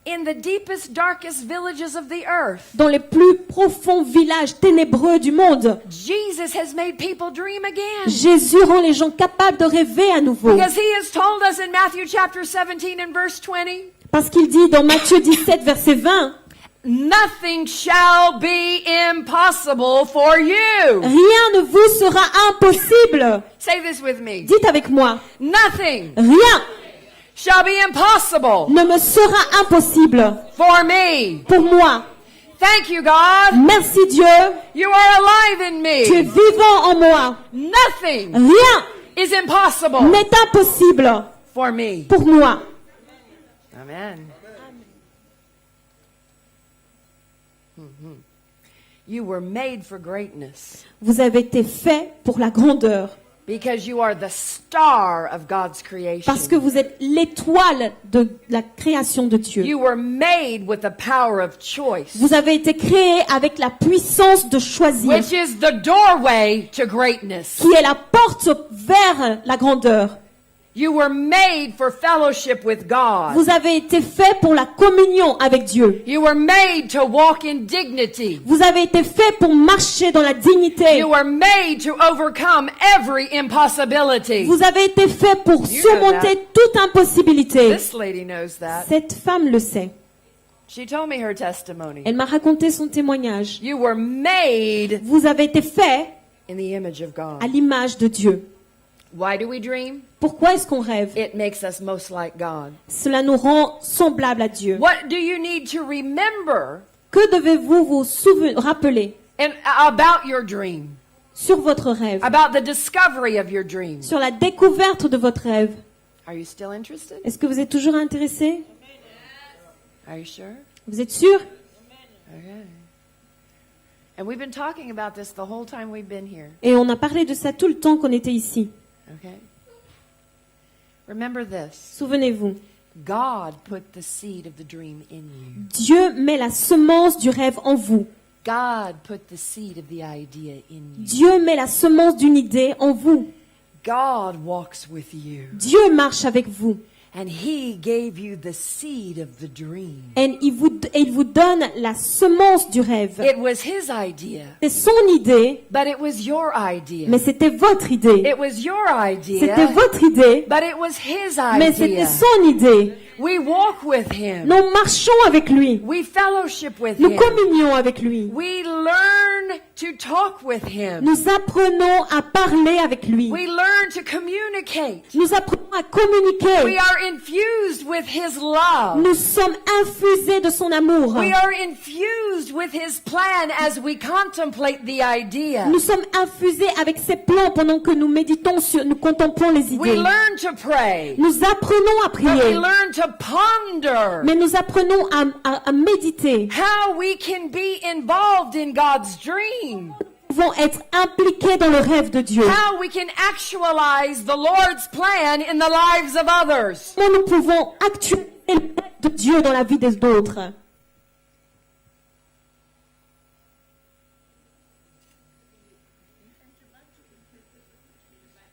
In the deepest, darkest villages of the earth, Dans les plus profonds villages ténébreux du monde, Jesus has made people dream again. Jésus rend les gens capables de rêver à nouveau. Because he has told us in Matthew chapter 17 and verse 20, Parce qu'il dit dans Matthieu 17, verset 20, nothing shall be impossible for you. rien ne vous sera impossible. Say this with me. Dites avec moi, Nothing rien shall be impossible ne me sera impossible for me. pour moi. Thank you, God. Merci Dieu, You are alive in tu es me. vivant en moi. Nothing Rien is impossible n'est impossible for me. pour moi. Amen. Mhm. You were made for greatness Vous avez été fait pour la grandeur. because you are the star of God's creation. Parce que vous êtes l'étoile de la création de Dieu. You were made with the power of choice, Vous avez été créé avec la puissance de choisir, which is the doorway to greatness. qui est la porte vers la grandeur. You were made for fellowship with God. Vous avez été fait pour la communion avec Dieu. You were made to walk in dignity. Vous avez été fait pour marcher dans la dignité. You were made to overcome every impossibility. Vous avez été fait pour You know surmonter toute impossibilité. This lady knows that. Cette femme le sait. She told me her testimony. Elle m'a raconté son témoignage. You were made Vous avez été fait in the image of God. à l'image de Dieu. Why do we dream? Pourquoi est-ce qu'on rêve? It makes us most like God. Cela nous rend semblables à Dieu. What do you need to remember Que devez-vous vous rappeler about your dream? sur votre rêve? About the discovery of your dream? Sur la découverte de votre rêve? Are you still interested? Est-ce que vous êtes toujours intéressé? Are you sure? Vous êtes sûr? Okay. And we've been talking about this the whole time we've been here. Et on a parlé de ça tout le temps qu'on était ici. Okay? Remember this. Souvenez-vous, God put the seed of the dream in you. Dieu met la semence du rêve en vous. God put the seed of the idea in you. Dieu met la semence d'une idée en vous. God walks with you. Dieu marche avec vous. And he gave you the seed of the dream. Et il vous donne la semence du rêve. It was his idea, C'est son idée, but it was your idea. mais c'était votre idée. It was your C'était idea, votre idée, but it was his mais c'était idea. son idée. We walk with him. Nous marchons avec lui. We fellowship with Nous him. communions avec lui. We learn to talk with him. Nous apprenons à parler avec lui. We learn to communicate. Nous apprenons à communiquer. We are infused with his love. Nous sommes infusés de son amour. We are infused with his plan as we contemplate the idea. Nous sommes infusés avec ses plans pendant que nous méditons nous contemplons les We idées. learn to pray. Nous apprenons à But we prier. learn to ponder Mais nous apprenons à méditer. how we can be involved in God's dream. Nous pouvons être impliqués dans le rêve de Dieu. How we can actualize the Lord's plan in the lives of others. Comment nous pouvons actualiser le rêve de Dieu dans la vie des autres.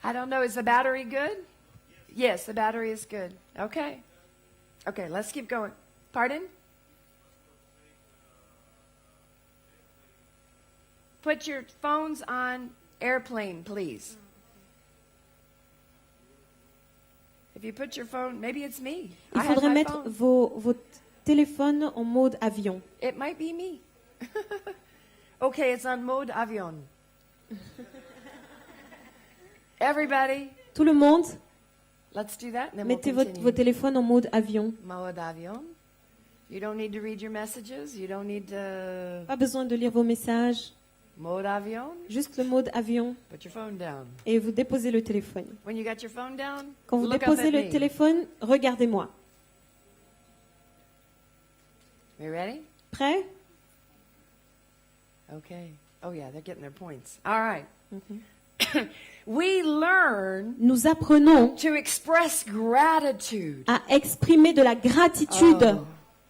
I don't know, is the battery good? Yes, the battery is good. Okay. Okay, let's keep going. Pardon? Put your phones on airplane, please. If you put your phone, maybe it's me. Il I have faudrait my mettre phone. vos téléphones en mode avion. It might be me. Okay, it's on mode avion. Everybody, Tout le monde, let's do that and then mettez we'll continue. vos téléphones en mode avion. Mode avion. You don't need to read your messages. You don't need to... Pas besoin de lire vos messages. Mode avion. Juste le mode avion. Put your phone down. Et vous déposez le téléphone. When you got your phone down, Quand vous look up déposez at le me. téléphone, regardez-moi. You ready? Prêt? Okay. Oh yeah, they're getting their points. All right. We learn Nous apprenons to express gratitude à exprimer de la gratitude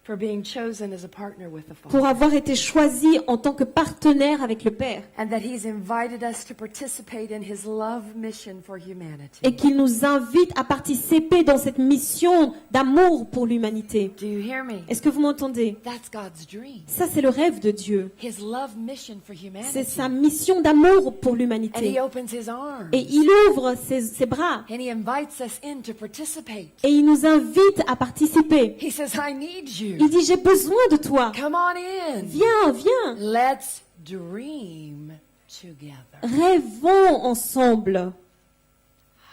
for being chosen as a partner with the Father. pour avoir été choisi en tant que partenaire avec le Père. And that He's invited us to participate in His love mission for humanity. Et qu'il nous invite à participer dans cette mission d'amour pour l'humanité. Do you hear me? Est-ce que vous m'entendez? That's God's dream. Ça, c'est le rêve de Dieu. His love mission for C'est humanity. sa mission d'amour pour And He l'humanité. opens His arms. Et il ouvre ses bras. And He invites us in to participate. Et il nous invite à participer. He says, I need you. Il dit, j'ai besoin de toi. Come on in. Viens, viens. Let's dream together. Rêvons ensemble.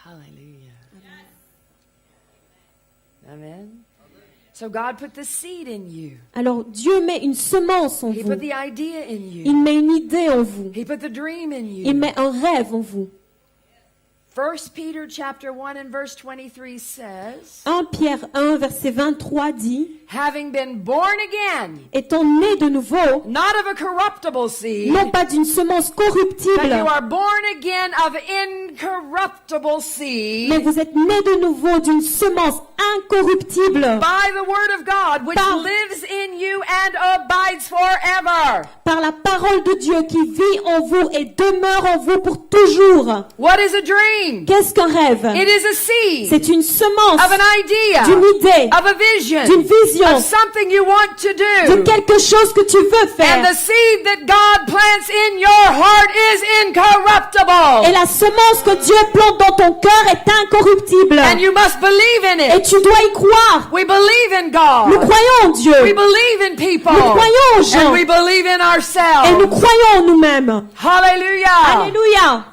Hallelujah. Amen. So God put the seed in you. Alors Dieu met une semence en He vous. put the idea in Il you. met une idée en vous. He put the dream in Il you. met un rêve en vous. 1 Peter chapter 1 and verse 23 says, 1 Pierre 1, verset 23 dit, having been born again, étant né de nouveau, not of a corruptible seed, non pas d'une semence but you corruptible, are born again of incorruptible seed, mais vous êtes né de nouveau d'une semence incorruptible by the word of God, which Par- lives in you and abides forever. par la parole de Dieu qui vit en vous et demeure en vous pour toujours. What is a dream? Qu'est-ce qu'un rêve? It is a seed C'est une semence of an idea, d'une idée, of a vision, d'une vision, of something you want to de do. quelque chose que tu veux And faire. the seed that God plants in your heart is incorruptible. Et la semence que Dieu plante dans ton cœur est incorruptible. And you must believe in Et it. tu dois y croire. We believe in Nous God. croyons en Dieu. We believe in people. Nous croyons aux gens. And we believe in Et nous ourselves. croyons en nous-mêmes. Hallelujah. Alléluia.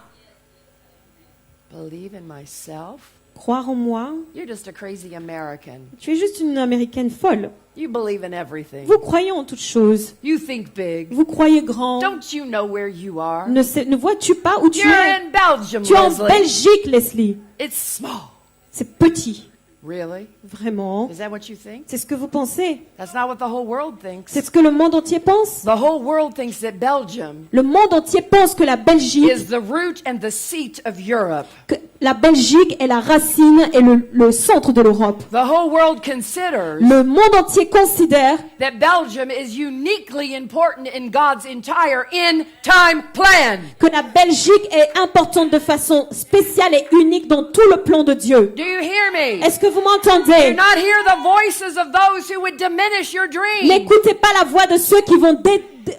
Believe in myself. Croire en moi. You're just a crazy American. Tu es juste une Américaine folle. You believe in everything. Vous croyez en toutes choses. You think big. Vous croyez grand. Don't you know where you are? Ne vois-tu pas où tu You're es? in Belgium, Tu es en Leslie. Belgique, Leslie. It's small. C'est petit. Really? Vraiment. Is that what you think? C'est ce que vous pensez. That's not what the whole world thinks. C'est ce que le monde entier pense. The whole world thinks that Belgium Le monde entier pense que la Belgique, is the root and the seat of Europe. que la Belgique est la racine et le centre de l'Europe. The whole world considers Le monde entier considère that Belgium is uniquely important in God's entire in-time plan. que la Belgique est importante de façon spéciale et unique dans tout le plan de Dieu. Do you hear me? Est-ce que vous Do m'entendez? not hear the voices of those who would diminish your dream. N'écoutez pas la voix de ceux qui vont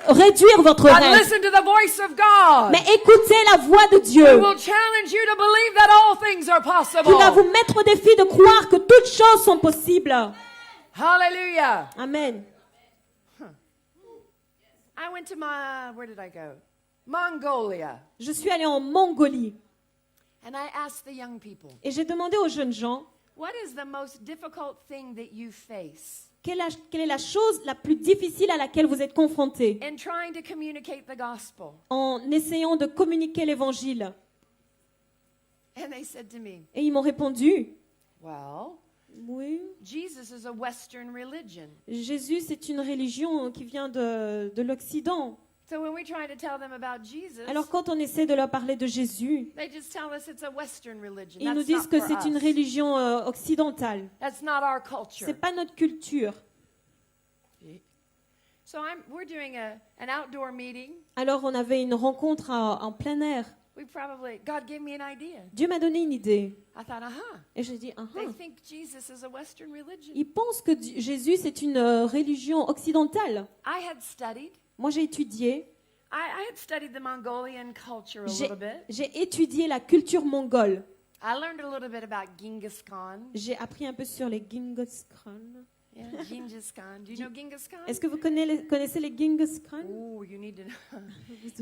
réduire votre But rêve, listen to the voice of God. mais écoutez la voix de Who Dieu will challenge you to believe that all things are qui va vous possible. mettre au défi de croire que toutes choses sont possibles. Hallelujah. Amen. I went to where did I go? Mongolia. Je suis allée en Mongolie And I asked the young people, et j'ai demandé aux jeunes gens what is the most difficult thing that you face quelle est la chose la plus difficile à laquelle vous êtes confrontés in trying to communicate the gospel? en essayant de communiquer l'évangile. And they said to me, Et ils m'ont répondu, well, oui, Jesus is a Western religion. Jésus c'est une religion qui vient de l'Occident. So when we try to tell them about Jesus, Alors quand on essaie de leur parler de Jésus, they just tell us it's a Western religion. ils nous That's disent not que for c'est une us. religion occidentale. That's not our culture. C'est pas notre culture. So we're doing an outdoor meeting. Alors on avait une rencontre en plein air. God gave me an idea. Dieu m'a donné une idée. I thought, Et j'ai dit, they think Jesus is a Western religion. ils pensent que Jésus c'est une religion occidentale. I had studied. Moi j'ai étudié, I had studied the Mongolian culture a little bit. j'ai étudié la culture mongole. I learned a little bit about Genghis Khan. J'ai appris un peu sur les Genghis Khan. Yeah, Genghis Khan. Do you know Genghis Khan? Est-ce que vous connaissez les Genghis Khan? Oh, you need to know.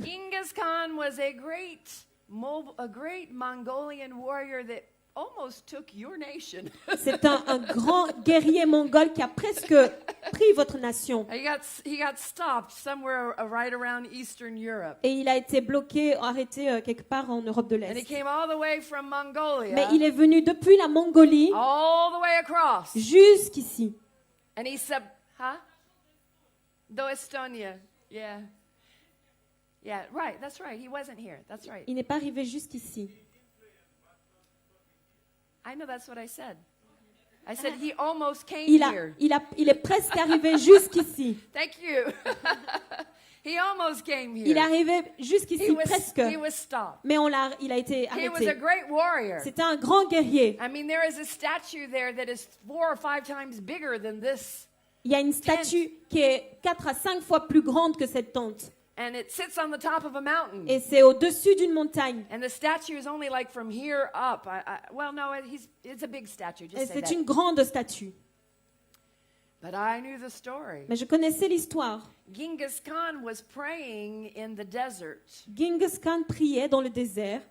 Genghis Khan was a great Mongolian warrior that almost took your nation. C'est un grand guerrier mongol qui a presque pris votre nation. He got stopped somewhere right around Eastern Europe. Et il a été bloqué, arrêté quelque part en Europe de And he l'Est. came all the way from Mongolia, Mais il est venu depuis la Mongolie all the way across. jusqu'ici. And he said, Do Estonia. Yeah. Yeah, right, that's right. He wasn't here. That's right. Il n'est pas arrivé jusqu'ici. I know that's what I said. I said he almost came here. Il est presque arrivé jusqu'ici. Thank you. He almost came here. Il est arrivé jusqu'ici, presque. He was stopped. Mais il a été He was a arrêté. great warrior. C'était un grand guerrier. I mean, there is a statue there that is 4 or 5 times bigger than this. Il y a une statue qui est 4 à 5 fois plus grande que cette tente. And it sits on the top of a mountain. Et c'est au-dessus d'une montagne. And the statue is only like from here up. Well, no, it's a big statue. Et Just say c'est that. une grande statue. But I knew the story. Mais je connaissais l'histoire. Genghis Khan was praying in the desert. Genghis Khan priait dans le désert.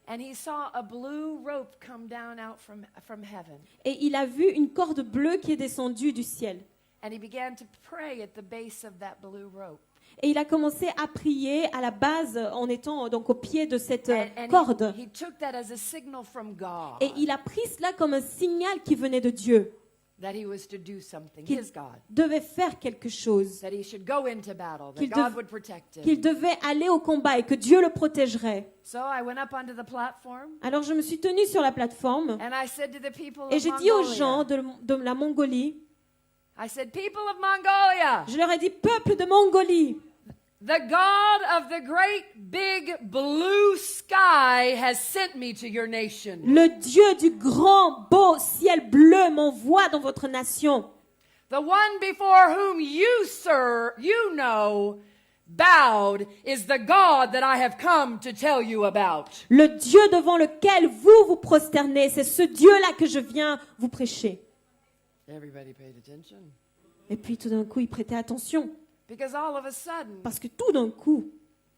And he saw a blue rope come down out from heaven. Et il a vu une corde bleue qui est descendue du ciel. And he began to pray at the base of that blue rope. Et il a commencé à prier à la base en étant donc au pied de cette And corde. he took that as a signal from God Et il a pris cela comme un signal qui venait de Dieu, that he was to do something, qu'il his God, devait faire quelque chose, that he should go into battle, that Qu'il God dev- would protect him. qu'il devait aller au combat et que Dieu le protégerait. So I went up onto the platform Alors je me suis tenue sur la plateforme and I said to the people et of j'ai dit aux gens Mongolia, de la Mongolie, I said, people of Mongolia, je leur ai dit, peuple de Mongolie, the God of the great big blue sky has sent me to your nation. le Dieu du grand beau ciel bleu m'envoie dans votre nation. The one before whom you, sir, you know, bowed is the God that I have come to tell you about. Le Dieu devant lequel vous vous prosternez, c'est ce Dieu-là que je viens vous prêcher. Everybody paid attention. Et puis tout d'un coup, ils prêtaient attention. Because all of a sudden, Parce que tout d'un coup,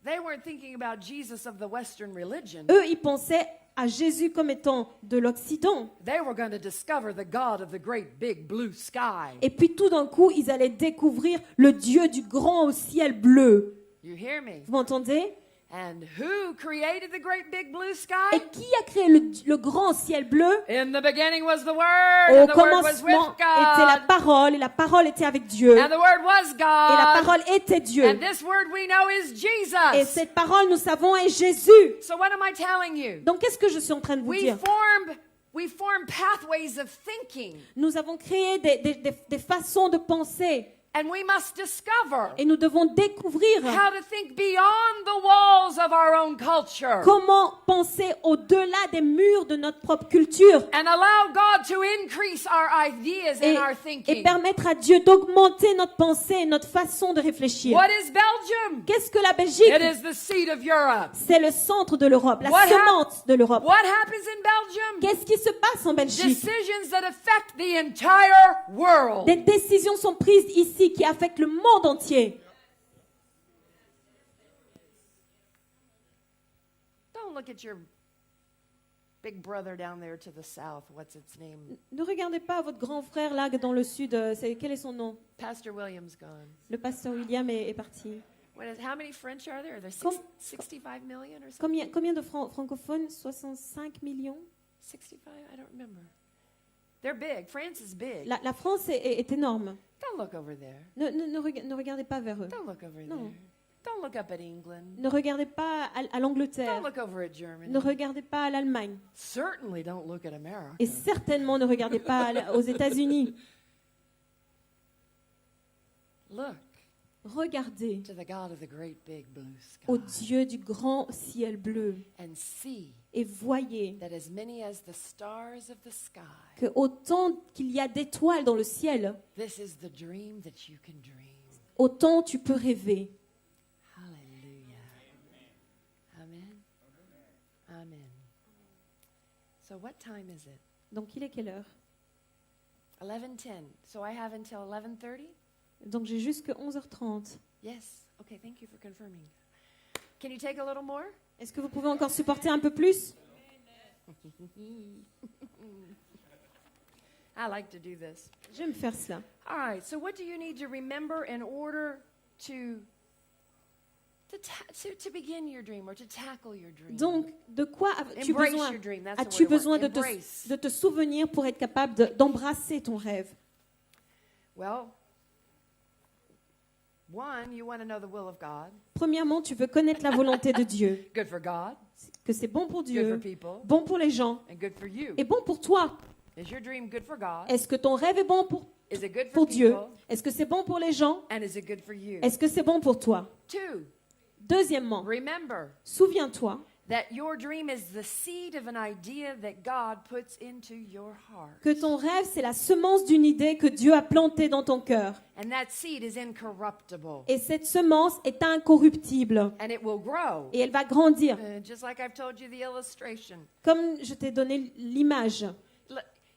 they weren't thinking about Jesus of the Western religion. eux, ils pensaient à Jésus comme étant de l'Occident. They were going to discover the God of the great big blue sky. Et puis tout d'un coup, ils allaient découvrir le Dieu du grand au ciel bleu. You hear me? Vous m'entendez? And who created the great big blue Et sky? qui a créé le grand ciel bleu? In the beginning was the Word, Au and the Word was commencement with était la God, parole, et la parole était avec Dieu. and the Word was Et la God. parole était Dieu. And this Word we know is Et Jesus. cette parole, nous savons, est Jésus. So what am I telling you? Donc, qu'est-ce que je suis en train de vous dire? We form pathways of thinking, Nous avons créé des façons de penser. and we must discover Et nous devons découvrir how to think beyond the walls of our own culture comment penser au-delà des murs de notre propre culture and allow God to increase our ideas and our et thinking. permettre à Dieu d'augmenter notre pensée et notre façon de réfléchir. What is Belgium? Qu'est-ce que la Belgique? It is the seat of Europe. C'est le centre de l'Europe, la What semence de l'Europe. What happens in Belgium? Qu'est-ce qui se passe en Belgique? Decisions that affect the entire world. Des décisions sont prises ici qui affectent le monde entier. Don't look at your big brother down there to the south. What's its name? Ne regardez pas votre grand frère là dans le sud. Quel est son nom? Pastor William's gone. Le pasteur William est parti. How many French are there? Are there Com- 65 million or something? Combien de francophones? 65 millions? 65? I don't remember. They're big. France is big. La France est énorme. Don't look over there. Ne regardez pas vers eux. Don't look over No. there. Don't look up at England. Ne regardez pas à l'Angleterre. Don't look over at Germany. Ne regardez pas à l'Allemagne. Certainly don't look at America. Et certainement ne regardez pas aux États-Unis. Look Regardez to the God of the great big blue sky au Dieu du grand ciel bleu and see et voyez that as many as the stars of the sky, que autant qu'il y a d'étoiles dans le ciel, this is the dream that you can dream. autant tu peux rêver. Hallelujah. Amen. Amen. So what time is it? Donc il est quelle heure? 11:10. So I have until 11:30? Donc j'ai jusque 11h30. Yes. Okay, thank you for confirming. Can you take a little more? Est-ce que vous pouvez encore supporter un peu plus? I like to do this. J'aime faire cela. All right. So what do you need to remember in order to begin your dream or to tackle your dream? Donc, de quoi as-tu Embrace besoin, your dream. That's the as-tu word I besoin want. de Embrace. te souvenir pour être capable d'embrasser ton rêve? Well, one, you want to know the will of God. Premièrement, tu veux connaître la volonté de Dieu, Good for God, que c'est bon pour good for Dieu, people, bon pour les gens and good for you. et bon pour toi. Is your dream good for God? Est-ce que ton rêve est bon Is it good for pour Dieu? people? Est-ce que c'est bon pour les gens? And is it good for you? Est-ce que c'est bon pour toi? Two, Deuxièmement, remember souviens-toi that your dream is the seed of an idea that God puts into your heart. que ton rêve, c'est la semence d'une idée que Dieu a plantée dans ton cœur. And that seed is incorruptible. Et cette semence est incorruptible. And it will grow. Et elle va grandir. Just like I've told you the illustration. Comme je t'ai donné l'image.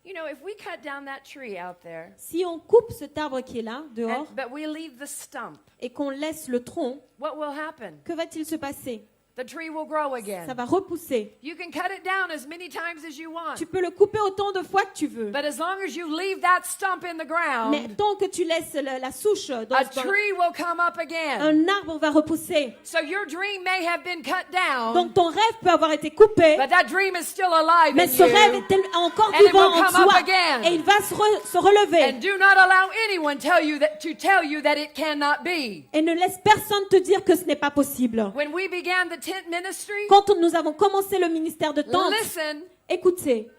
You know, if we cut down that tree out there, Si on coupe cet arbre qui est là, dehors, but we leave the stump, et qu'on laisse le tronc, what will happen? que va-t-il se passer? The tree will grow again. Ça va repousser. You can cut it down as many times as you want. Tu peux le couper autant de fois que tu veux. But as long as you leave that stump in the Mais ground, tant que tu laisses la souche, a dans tree will come up again. un arbre va repousser. So your dream may have been cut down, Donc ton rêve peut avoir été coupé, but that dream is still alive mais in ce rêve you. est encore And it vivant will en come up toi. again. Et il va se relever. And do not allow anyone to tell you that it cannot be. Et ne laisse personne te dire que ce n'est pas possible. When we began the tent ministry, Quand nous avons commencé le ministère de tente, listen, écoutez,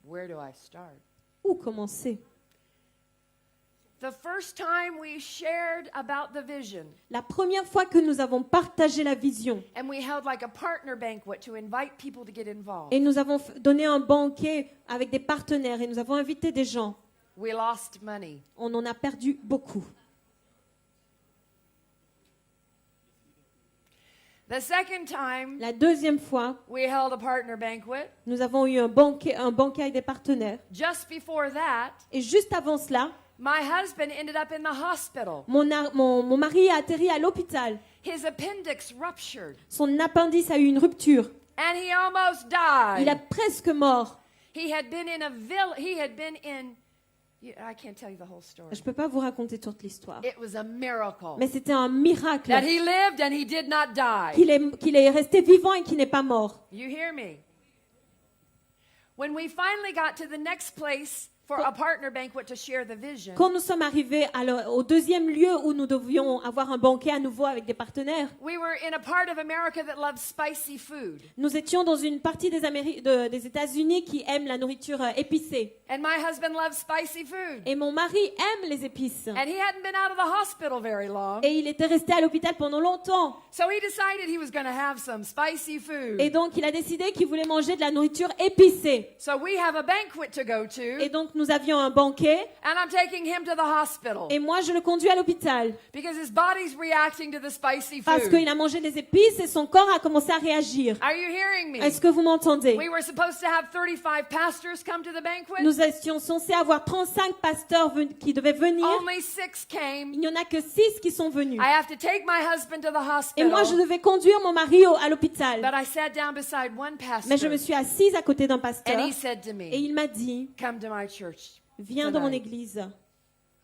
where do I start? où commencer? The first time we shared about the vision, La première fois que nous avons partagé la vision and we held like a partner banquet to invite people to get involved, et nous avons donné un banquet avec des partenaires et nous avons invité des gens, we lost money. on en a perdu beaucoup. The second time La deuxième fois, we held a partner banquet, nous avons eu un banquet avec des partenaires. just before that, Et juste avant cela, my husband ended up in the hospital. mon mari a atterri à l'hôpital. His appendix ruptured, Son appendice a eu une rupture. and he almost Il a died. presque mort. He had been in a he had been in, I can't tell you the whole story. Je ne peux pas vous raconter toute l'histoire. It was a miracle Mais c'était un miracle that he lived and he did not die. qu'il est resté vivant et qu'il n'est pas mort. You hear me? When we finally got to the next place for a partner banquet to share the vision, Quand nous sommes arrivés au deuxième lieu où nous devions avoir un banquet à nouveau avec des partenaires, we were in a part of America that loves spicy food. nous étions dans une partie des États-Unis qui aime la nourriture épicée. And my husband loves spicy food. Et mon mari aime les épices. And he hadn't been out of the hospital very long. Et il était resté à l'hôpital pendant longtemps. So he decided he was going to have some spicy food. Et donc il a décidé qu'il voulait manger de la nourriture épicée. So we have a banquet to go Et to. donc nous avions un banquet. And I'm taking him to the hospital. Et moi je le conduis à l'hôpital. Because his body's reacting to the spicy Parce food. qu'il a mangé des épices et son corps a commencé à réagir. Are you hearing me? Est-ce que vous m'entendez? We were supposed to have 35 pastors come to the banquet. Nous étions censés avoir 35 pasteurs qui devaient venir. Only 6 came. Il n'y en a que 6 qui sont venus. I have to take my husband to the Et moi, je hospital. devais conduire mon mari à l'hôpital. But I sat down beside one Mais je me pastor. suis assise à côté d'un And pasteur he said to et me, il m'a dit, come to my church. viens dans mon tonight." église.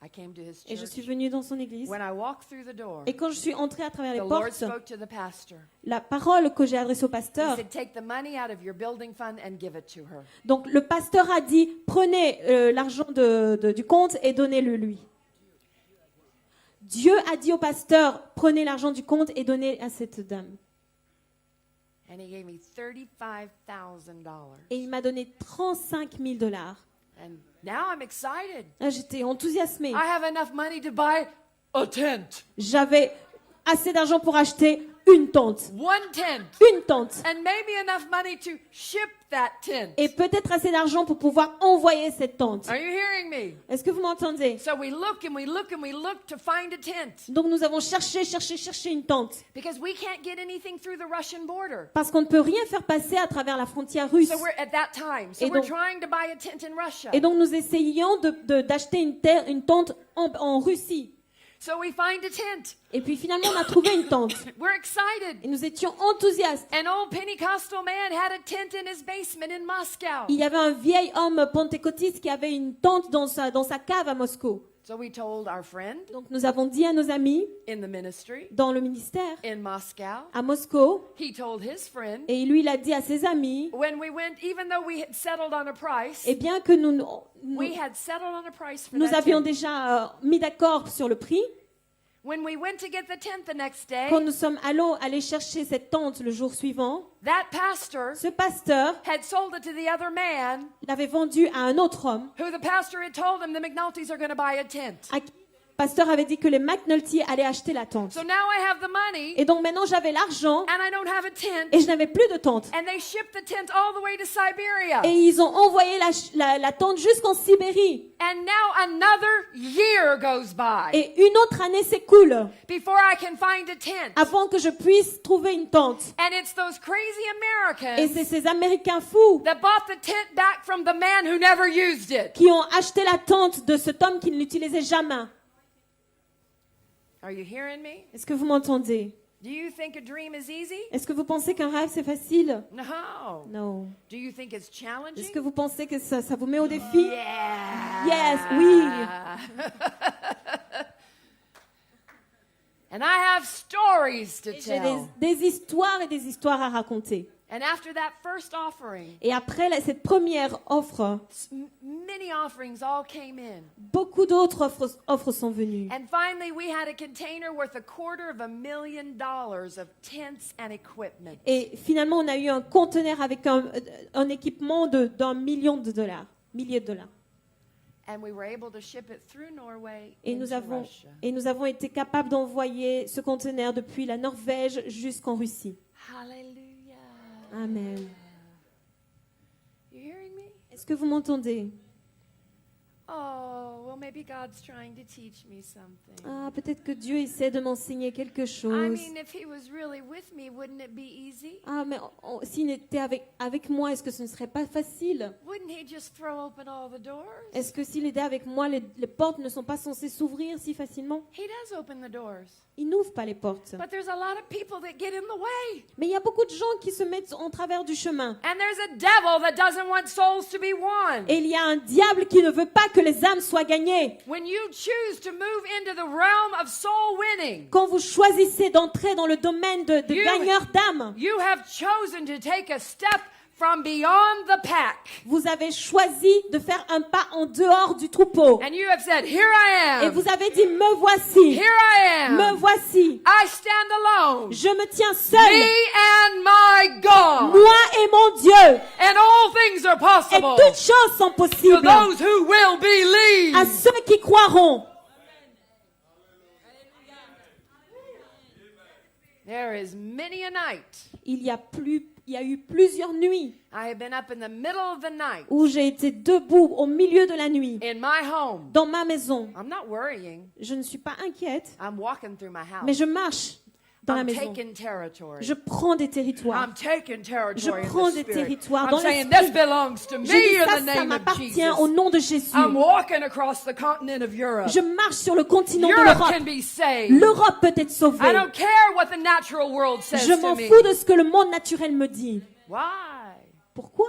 I came to his Et je suis church. venue dans son église. When I walked through the door, Et quand je suis entrée à travers les the Lord portes, spoke to the pastor. la parole que j'ai adressée au He pasteur, said, take the money out of your building fund and give it to her. donc le pasteur a dit, prenez l'argent du compte et donnez-le lui. Dieu a dit au pasteur, prenez l'argent du compte et donnez à cette dame. And he gave me $35,000. Et il m'a donné 35 000 $. And now I'm excited. J'étais enthousiasmée. I have enough money to buy a tent. J'avais assez d'argent pour acheter une tente. One tent. Une tente. And maybe enough money to ship that tent. Et peut-être assez d'argent pour pouvoir envoyer cette tente. Are you hearing me? Est-ce que vous m'entendez? So we look and we look and we look to find a tent. Donc nous avons cherché une tente. Because we can't get anything through the Russian border. Parce qu'on ne peut rien faire passer à travers la frontière russe. So we're at that time. So Et we're donc- trying to buy a tent in Russia. Et donc nous essayons d'acheter une tente en Russie. So we find a tent. Et puis finalement on a trouvé une tente. We're excited. Et nous étions enthousiastes. An old Pentecostal man had a tent in his basement in Moscow. Il y avait un vieil homme pentecôtiste qui avait une tente dans sa cave à Moscou. So we told our friend Donc nous avons dit à nos amis in the ministry dans le ministère in Moscow. à Moscou, He told his friend, et lui il a dit à ses amis, when we went, even though we had settled on a price, et bien que nous we had settled on a price for nous that avions tent. déjà mis d'accord sur le prix, When we went to get the tent the next day, quand nous sommes allés chercher cette tente le jour suivant, that pastor ce pasteur had sold it to the other man, l'avait vendu à un autre homme. who the pastor had told him the McNultys are going to buy a tent. À qui le pasteur avait dit que les McNulty allaient acheter la tente. So now I have the money, Et donc maintenant j'avais l'argent and I don't have a tent, et je n'avais plus de tente. and they shipped the tent all the way to Siberia. Et ils ont envoyé la tente jusqu'en Sibérie. And now another year goes by Et une autre année s'écoule before I can find a tent. avant que je puisse trouver une tente. And it's those crazy Et Americans c'est ces Américains fous that bought the tent back from the man who never used it. qui ont acheté la tente de cet homme qui ne l'utilisait jamais. Are you hearing me? Est-ce que vous m'entendez? Do you think a dream is easy? Est-ce que vous pensez qu'un rêve c'est facile? No. Non. Do you think it's challenging? Est-ce que vous pensez que ça vous met au défi? Yeah. Yes, oui. And I have stories to Et j'ai tell. des histoires et des histoires à raconter. And after that first offering, Et après cette première offre, many offerings all came in. beaucoup d'autres offres sont venues. And finally, we had a container worth $250,000 of tents and equipment. Et finalement, on a eu un conteneur avec un équipement d'un million de dollars, milliers de dollars. And we were able to ship it through Norway Et into nous Russia. avons été capables d'envoyer ce conteneur depuis la Norvège jusqu'en Russie. Hallelujah. Amen. You hearing me? Est-ce que vous m'entendez? Oh, well, maybe God's trying to teach me something. Ah, peut-être que Dieu essaie de m'enseigner quelque I chose. mean, if He was really with me, wouldn't it be easy? Ah, mais s'il était avec moi, est-ce que ce ne serait pas facile? Wouldn't He just throw open all the doors? Est-ce que s'il était avec moi, les portes ne sont pas censées s'ouvrir si facilement? He does open the doors. Il n'ouvre pas les portes. But there's a lot of people that get in the way. Mais il y a beaucoup de gens qui se mettent en travers du chemin. And there's a devil that doesn't want souls to be won. Et il y a un diable qui ne veut pas que les âmes soient gagnées. When you choose to move into the realm of soul winning, Quand vous choisissez d'entrer dans le domaine de You- gagneurs d'âmes, you have chosen to take a step from beyond the pack. vous avez choisi de faire un pas en dehors du troupeau. And you have said, here I Et am. vous avez dit, me voici, Here I me am. voici. I stand alone. Je me tiens Me seul, and my God. moi et mon Dieu. And all things are Et possible toutes choses sont to possibles those who will à believe. ceux qui croiront. There is many a night Il y a eu plusieurs nuits I have been up in the middle of the night où j'ai été debout au milieu de la nuit, in my home. dans ma maison. I'm not worrying. Je ne suis pas inquiète, I'm walking through my house. mais je marche dans la I'm maison. taking territory. Je prends des territoires. I'm taking territory Je in prends the des spirit. territoires I'm dans saying l'esprit. this belongs to me Je dis in ça, the ça name of m'appartient Jesus. au nom de Jésus. I'm walking across the continent of Europe. Je marche sur le continent de Europe l'Europe. can be saved. L'Europe peut être sauvée. I don't care what the natural world says Je to m'en me. fous de ce que le monde naturel me dit. Why? Pourquoi?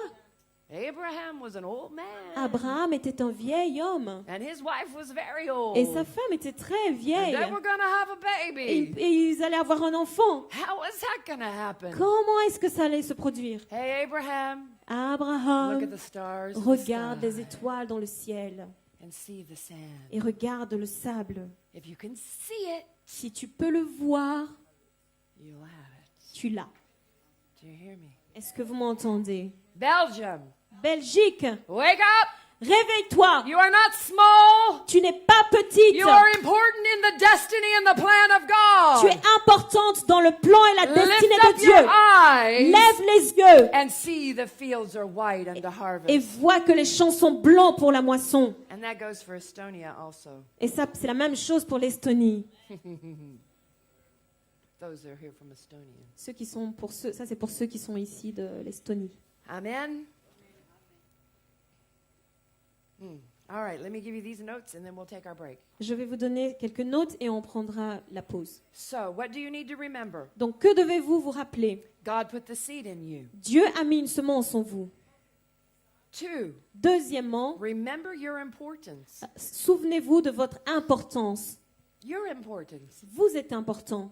Abraham was an old man. Abraham était un vieil homme And his wife was very old. et sa femme était très And vieille. they were going to have a baby. Et ils allaient avoir un enfant. How was that going to happen? Comment est-ce que ça allait se produire? Hey, Abraham, look at Abraham, the stars in the regarde sky les étoiles dans le ciel and see the sand. et regarde le sable. If you can see it, Si tu peux le voir, you'll have it. tu l'as. Do you hear me? Est-ce que vous m'entendez? Belgium, Belgique, wake up! Réveille-toi. You are not small. Tu n'es pas petite. You are important in the destiny and the plan of Tu es God. importante dans le plan et la destinée Lift de up Dieu. your eyes Lève les yeux and see the fields are white unto et harvest. vois que les champs sont blancs pour la moisson. And that goes for Estonia also. Et ça, c'est la même chose pour l'Estonie. Those that are here from Estonia. Ça c'est pour ceux qui sont ici de l'Estonie. Amen. All right, let me give you these notes and then we'll take our break. Je vais vous donner quelques notes et on prendra la pause. So, what do you need to remember? Donc, que devez-vous vous rappeler? God put the seed in you. Dieu a mis une semence en vous. 2, Deuxièmement, remember your importance. souvenez-vous de votre importance. Your importance. Vous êtes important.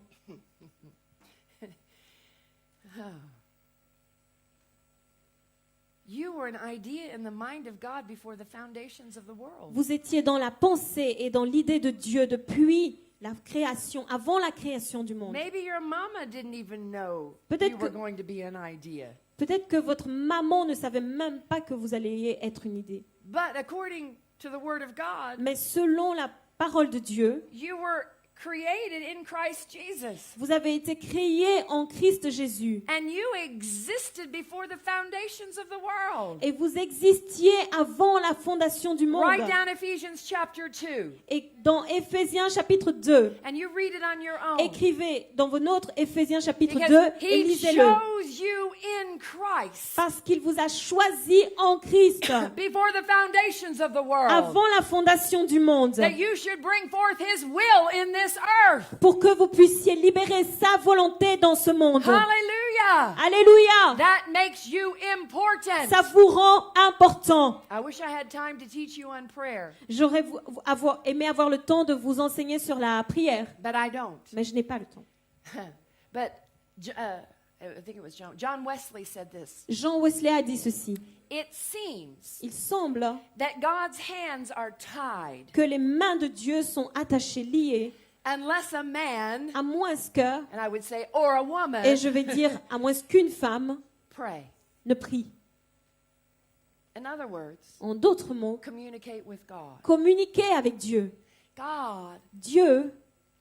You were an idea in the mind of God before the foundations of the world. Vous étiez dans la pensée et dans l'idée de Dieu depuis la création, avant la création du monde. Maybe your mama didn't even know Peut-être you were que- going to be an idea. Peut-être que votre maman ne savait même pas que vous alliez être une idée. But according to the Word of God, Mais selon la parole de Dieu, you were created in Christ Jesus. vous avez été créés en Christ Jésus. And you existed before the foundations of the world. Et vous existiez avant la fondation du monde. Write down Ephesians chapter 2. Et dans Éphésiens chapitre 2, And you read it on your own. écrivez dans vos notes Éphésiens chapitre 2 Because et he lisez-le. chose you in Christ Parce qu'il vous a choisi en Christ before the foundations of the world. avant la fondation du monde That you should bring forth his will in this earth. pour que vous puissiez libérer sa volonté dans ce monde. Hallelujah. Alléluia! That makes you important. Ça vous rend important. I wish I had time to teach you on prayer, J'aurais aimé avoir le temps de vous enseigner sur la prière, but I don't. mais je n'ai pas le temps. But I think it was John Wesley said this. Jean Wesley a dit ceci. It seems Il semble that God's hands are tied que les mains de Dieu sont attachées, liées, unless a man, à moins que, and I would say, or a woman, et je vais dire à moins qu'une femme pray. ne prie. In other words, En d'autres mots, communicate with God. communiquer avec Dieu. God, Dieu,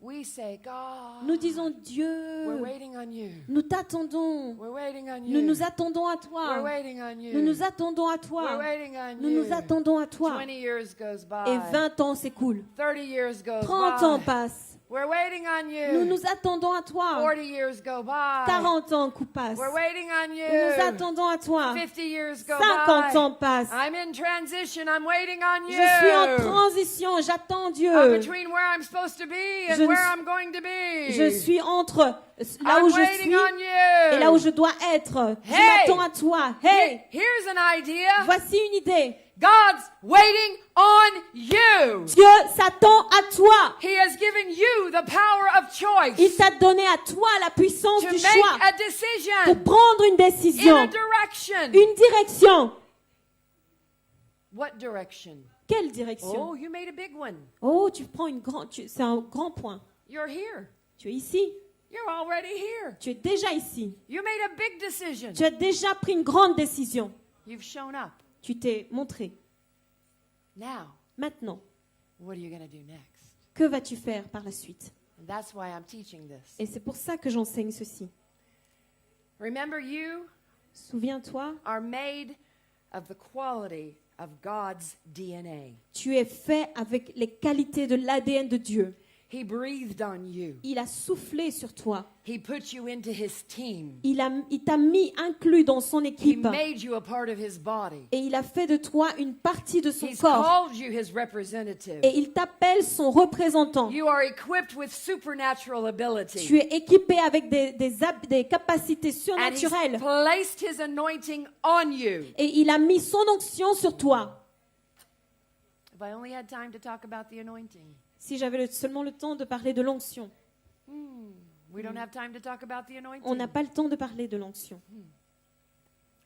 we say, God, nous disons we're Dieu, waiting on you. nous t'attendons, We're waiting on nous you. nous attendons à We're toi, waiting on you. nous nous attendons à We're toi, waiting on nous you. nous attendons à toi. 20 years goes Et by. 20 ans s'écoulent, 30 years goes 30 ans by. passent, We're waiting on nous you. nous attendons à toi, 40 years go by. 40 ans passent, We're waiting on nous nous you. attendons à toi, 50 years go 50 by. ans passent. I'm in transition. I'm waiting on Je you. suis en transition, j'attends Dieu. Between where I'm supposed to be and Je ne where suis- I'm going to be. Je suis entre là I'm où je waiting suis on you. et là où je dois être. Je Hey! m'attends à toi. Hey, Here's an idea. voici une idée. God's waiting on you. Dieu s'attend à toi. He has given you the power of choice Il t'a donné à toi la puissance to du make choix a pour decision prendre une in a décision, direction. une direction. What direction? Quelle direction? Oh, you made a big one. Oh, tu prends c'est un grand point. You're here. Tu es ici. You're already here. Tu es déjà ici. You made a big decision. Tu as déjà pris une grande décision. You've shown up. Tu t'es montré. Now, Maintenant, what are you going to do next? que vas-tu faire par la suite? And that's why I'm teaching this. Et c'est pour ça que j'enseigne ceci. Remember, you Souviens-toi, are made of the quality of God's DNA. tu es fait avec les qualités de l'ADN de Dieu. He breathed on you. Il a soufflé sur toi. He put you into his team. Il t'a mis inclus dans son He équipe. made you a part of his body. Et il a fait de toi une partie de son He's corps. called you his representative. Et il t'appelle son représentant. You are equipped with supernatural ability. Tu es équipé avec des capacités And he's surnaturelles. placed his anointing on you. Et il a mis son onction sur toi. If I only had time to talk about the anointing. Si j'avais seulement le temps de parler de l'onction. We don't have time to talk about the On n'a anointing. pas le temps de parler de l'onction.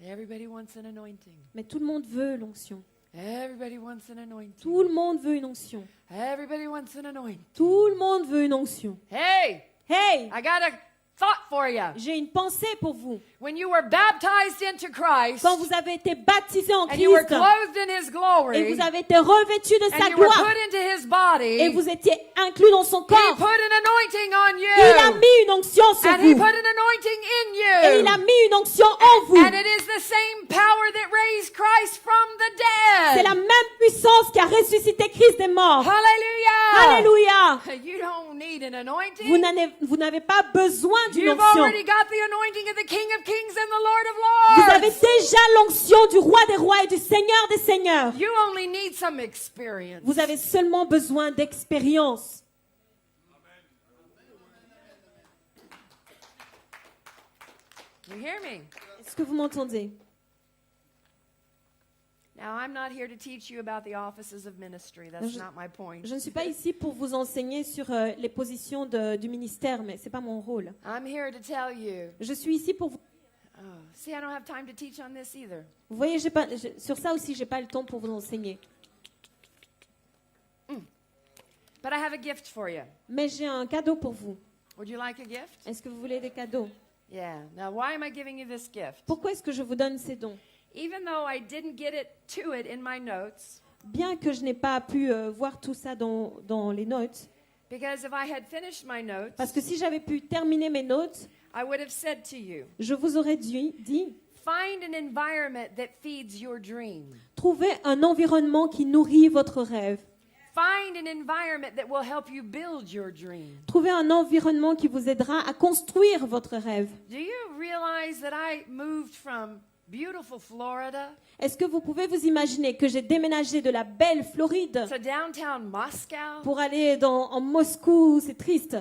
Everybody wants an anointing. Mais tout le monde veut l'onction. Everybody wants an anointing. Tout le monde veut une onction. Everybody wants an anointing. Tout le monde veut une onction. Hey, Hey, I got a thought for you. J'ai une pensée pour vous. When you were baptized into Christ Quand vous avez été baptisés en and you were Christ clothed in His et glory vous avez été revêtus de and sa you were gloire put into His body, et vous étiez inclus dans son He corps, put an anointing on il a you. mis une onction sur And He vous put an anointing in et il a you. mis une onction en vous. And it is the same power that raised Christ from the C'est dead. la même puissance qui a ressuscité Christ des morts. Hallelujah. Alléluia. You don't need an anointing. Vous n'avez pas besoin d'une You've onction. already got the anointing of the King of Kings and the Lord of Vous avez Lords. déjà l'onction du roi des rois et du seigneur des seigneurs. You only need some experience. Vous avez seulement besoin d'expérience. You hear me? Est-ce que vous m'entendez? Now, I'm not here to teach you about the offices of ministry. That's not my point. Je ne suis pas ici pour vous enseigner sur les positions du ministère, mais c'est pas mon rôle. I'm here to tell you. Je suis ici pour vous. Oh, see, I don't have time to teach on this either. Vous voyez, sur ça aussi, j'ai pas le temps pour vous enseigner. But I have a gift for you. Mais j'ai un cadeau pour vous. Would you like a gift? Est-ce que vous voulez des cadeaux? Yeah. Now, why am I giving you this gift? Pourquoi est-ce que je vous donne ces dons? Even though I didn't get to it in my notes, Bien que je n'ai pas pu voir tout ça dans les notes, because if I had finished my notes, parce que si j'avais pu terminer mes notes, I would have said to you, je vous aurais dit, find an environment that feeds your dream. trouvez un environnement qui nourrit votre rêve. Find an environment that will help you build your dream. Trouvez un environnement qui vous aidera à construire votre rêve. Do you realize that I moved from beautiful Florida Est-ce que vous pouvez vous imaginer que j'ai déménagé de la belle Floride to downtown Moscow pour aller en Moscou? C'est triste.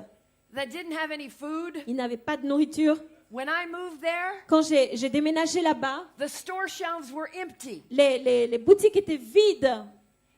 that didn't have any food? Il n'avait pas de nourriture. When I moved there, Quand j'ai déménagé là-bas, the store shelves were empty. les boutiques étaient vides.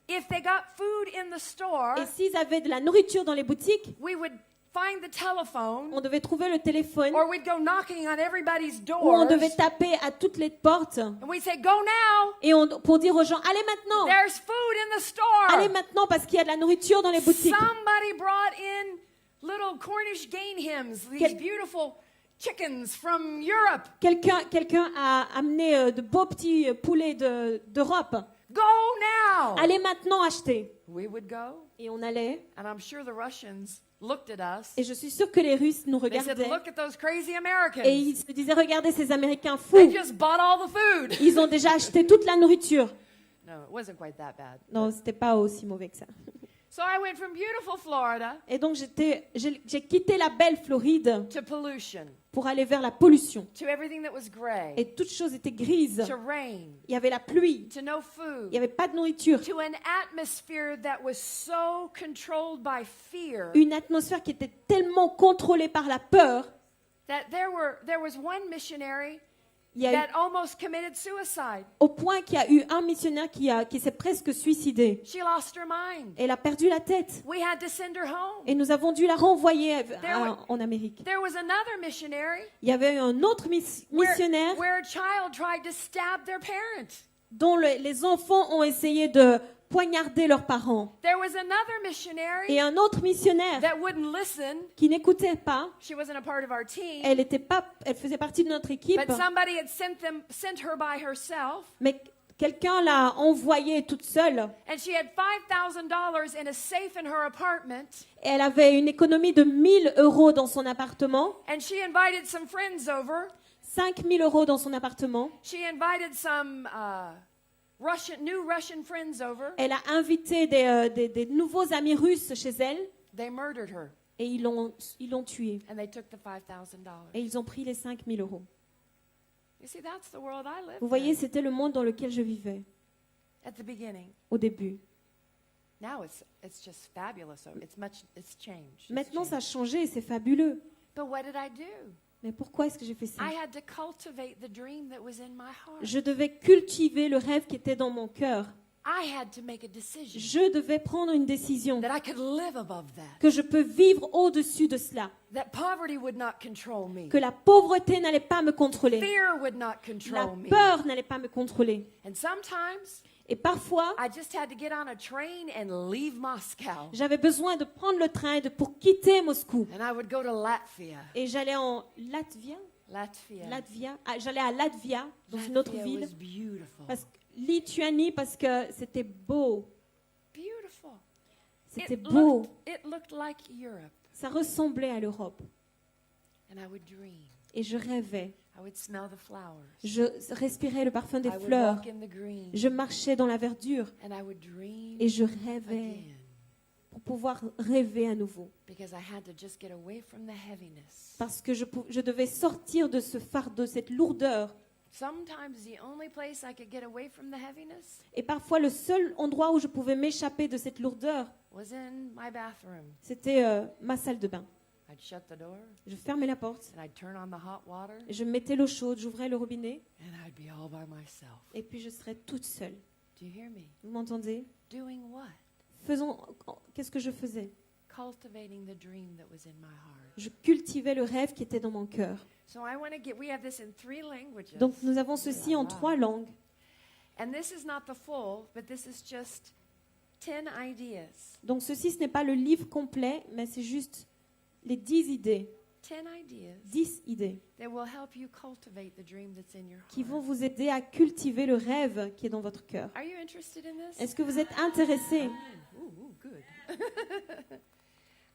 If they got food in the store, Et s'ils avaient de la nourriture dans les boutiques, we would find the telephone, on devait trouver le téléphone or we'd go knocking on everybody's ou on doors, devait taper à toutes les portes and we'd say, "Go now! et pour dire aux gens, allez maintenant, There's food in the allez store." maintenant parce qu'il y a de la nourriture dans les boutiques. Somebody brought in little Cornish game hens, these Quel- beautiful chickens from Europe. Quelqu'un a amené de beaux petits poulets d'Europe. Go now! Allez maintenant acheter. We would go, Et on allait. and I'm sure the Russians looked at us. Et je suis sûre que les Russes nous They said, regardaient. "Look at those crazy Americans. Et ils se disaient, regardez ces Américains They fous. just bought all the food." Ils ont déjà acheté toute la nourriture. No, it wasn't quite that bad. Non, c'était pas aussi mauvais que ça. So I went from beautiful Florida Et donc j'ai quitté la belle Floride to pollution, pour aller vers la pollution. to everything that was gray, Et toutes choses étaient grises. to rain, Il y avait la pluie. to no Il food, n'y avait pas de nourriture. to an atmosphere that was so controlled by fear Une atmosphère qui était tellement contrôlée par la peur. that there was one missionary Il y a eu, that almost committed suicide. au point qu'il y a eu un missionnaire qui s'est presque suicidé. She lost her mind. Elle a perdu la tête. We had to send her home. Et nous avons dû la renvoyer en Amérique. There was another missionary Il y avait un autre missionnaire where a child tried to stab their parent. dont les enfants ont essayé de poignarder leurs parents. There was another missionary Et un autre missionnaire that wouldn't listen. qui n'écoutait pas. She wasn't a part of our team. Elle faisait partie de notre équipe, But somebody had sent her by herself, mais quelqu'un l'a envoyée toute seule. and she had $5,000 in a safe in her apartment, Elle avait une économie de 1 000 € dans son appartement, and she invited some friends over. 5 000 € dans son appartement. She invited some new Russian friends over. Elle a invité des nouveaux amis russes chez elle They murdered her, et ils l'ont tuée. and they took the $5,000. Et ils ont pris les 5 000 €. You see, that's the world I lived Vous voyez, in c'était le monde dans lequel je vivais at the beginning. au début. Now it's just fabulous. So it's changed. It's Maintenant, ça a changed. changé et c'est fabuleux. But what did I do? Mais pourquoi est-ce que j'ai fait ça? I had to cultivate the dream that was in my heart. Je devais cultiver le rêve qui était dans mon cœur. I had to make a decision Je devais prendre une décision, that I could live above that, que je peux vivre au-dessus de cela, that poverty would not control me, que la pauvreté n'allait pas me contrôler, fear would not la control me. peur n'allait pas me contrôler. And sometimes Et parfois, I just had to get on a train and leave Moscow. j'avais besoin de prendre le train pour quitter Moscou. And I would go to Latvia. Et j'allais en Latvia. Ah, j'allais à Latvia, dans une autre Latvia ville, was beautiful. Lituanie, parce que c'était beau. Beautiful. C'était beau. It looked like Europe. Ça ressemblait à l'Europe. And I would dream. Et je rêvais. I would smell the flowers. Je respirais le parfum des I would fleurs. walk in the green. Je marchais dans la verdure. And I would dream Et je rêvais again. pour pouvoir rêver à nouveau. Because I had to just get away from the heaviness. Parce que je devais sortir de ce fardeau, cette lourdeur. Sometimes the only place I could get away from the heaviness Et parfois, le seul endroit où je pouvais m'échapper de cette lourdeur, was in my bathroom. c'était ma salle de bain. I'd shut the door Je fermais la porte, and I'd turn on the hot water je mettais l'eau chaude, j'ouvrais le robinet, and I'd be all by myself. et puis je serais toute seule. Do you hear me? Vous m'entendez? Doing what? Qu'est-ce que je faisais? Cultivating the dream that was in my heart. Je cultivais le rêve qui était dans mon cœur. So I want to we have this in 3 languages. Donc nous avons ceci en 3 langues. And this is not the full, but this is just 10 ideas. Donc ceci, ce n'est pas le livre complet, mais c'est juste les 10 idées. 10 ideas 10 idées that will help you cultivate the dream that's in your qui vont heart. vous aider à cultiver le rêve qui est dans votre cœur. Are you interested in this? Est-ce que vous êtes intéressé? Ooh, good.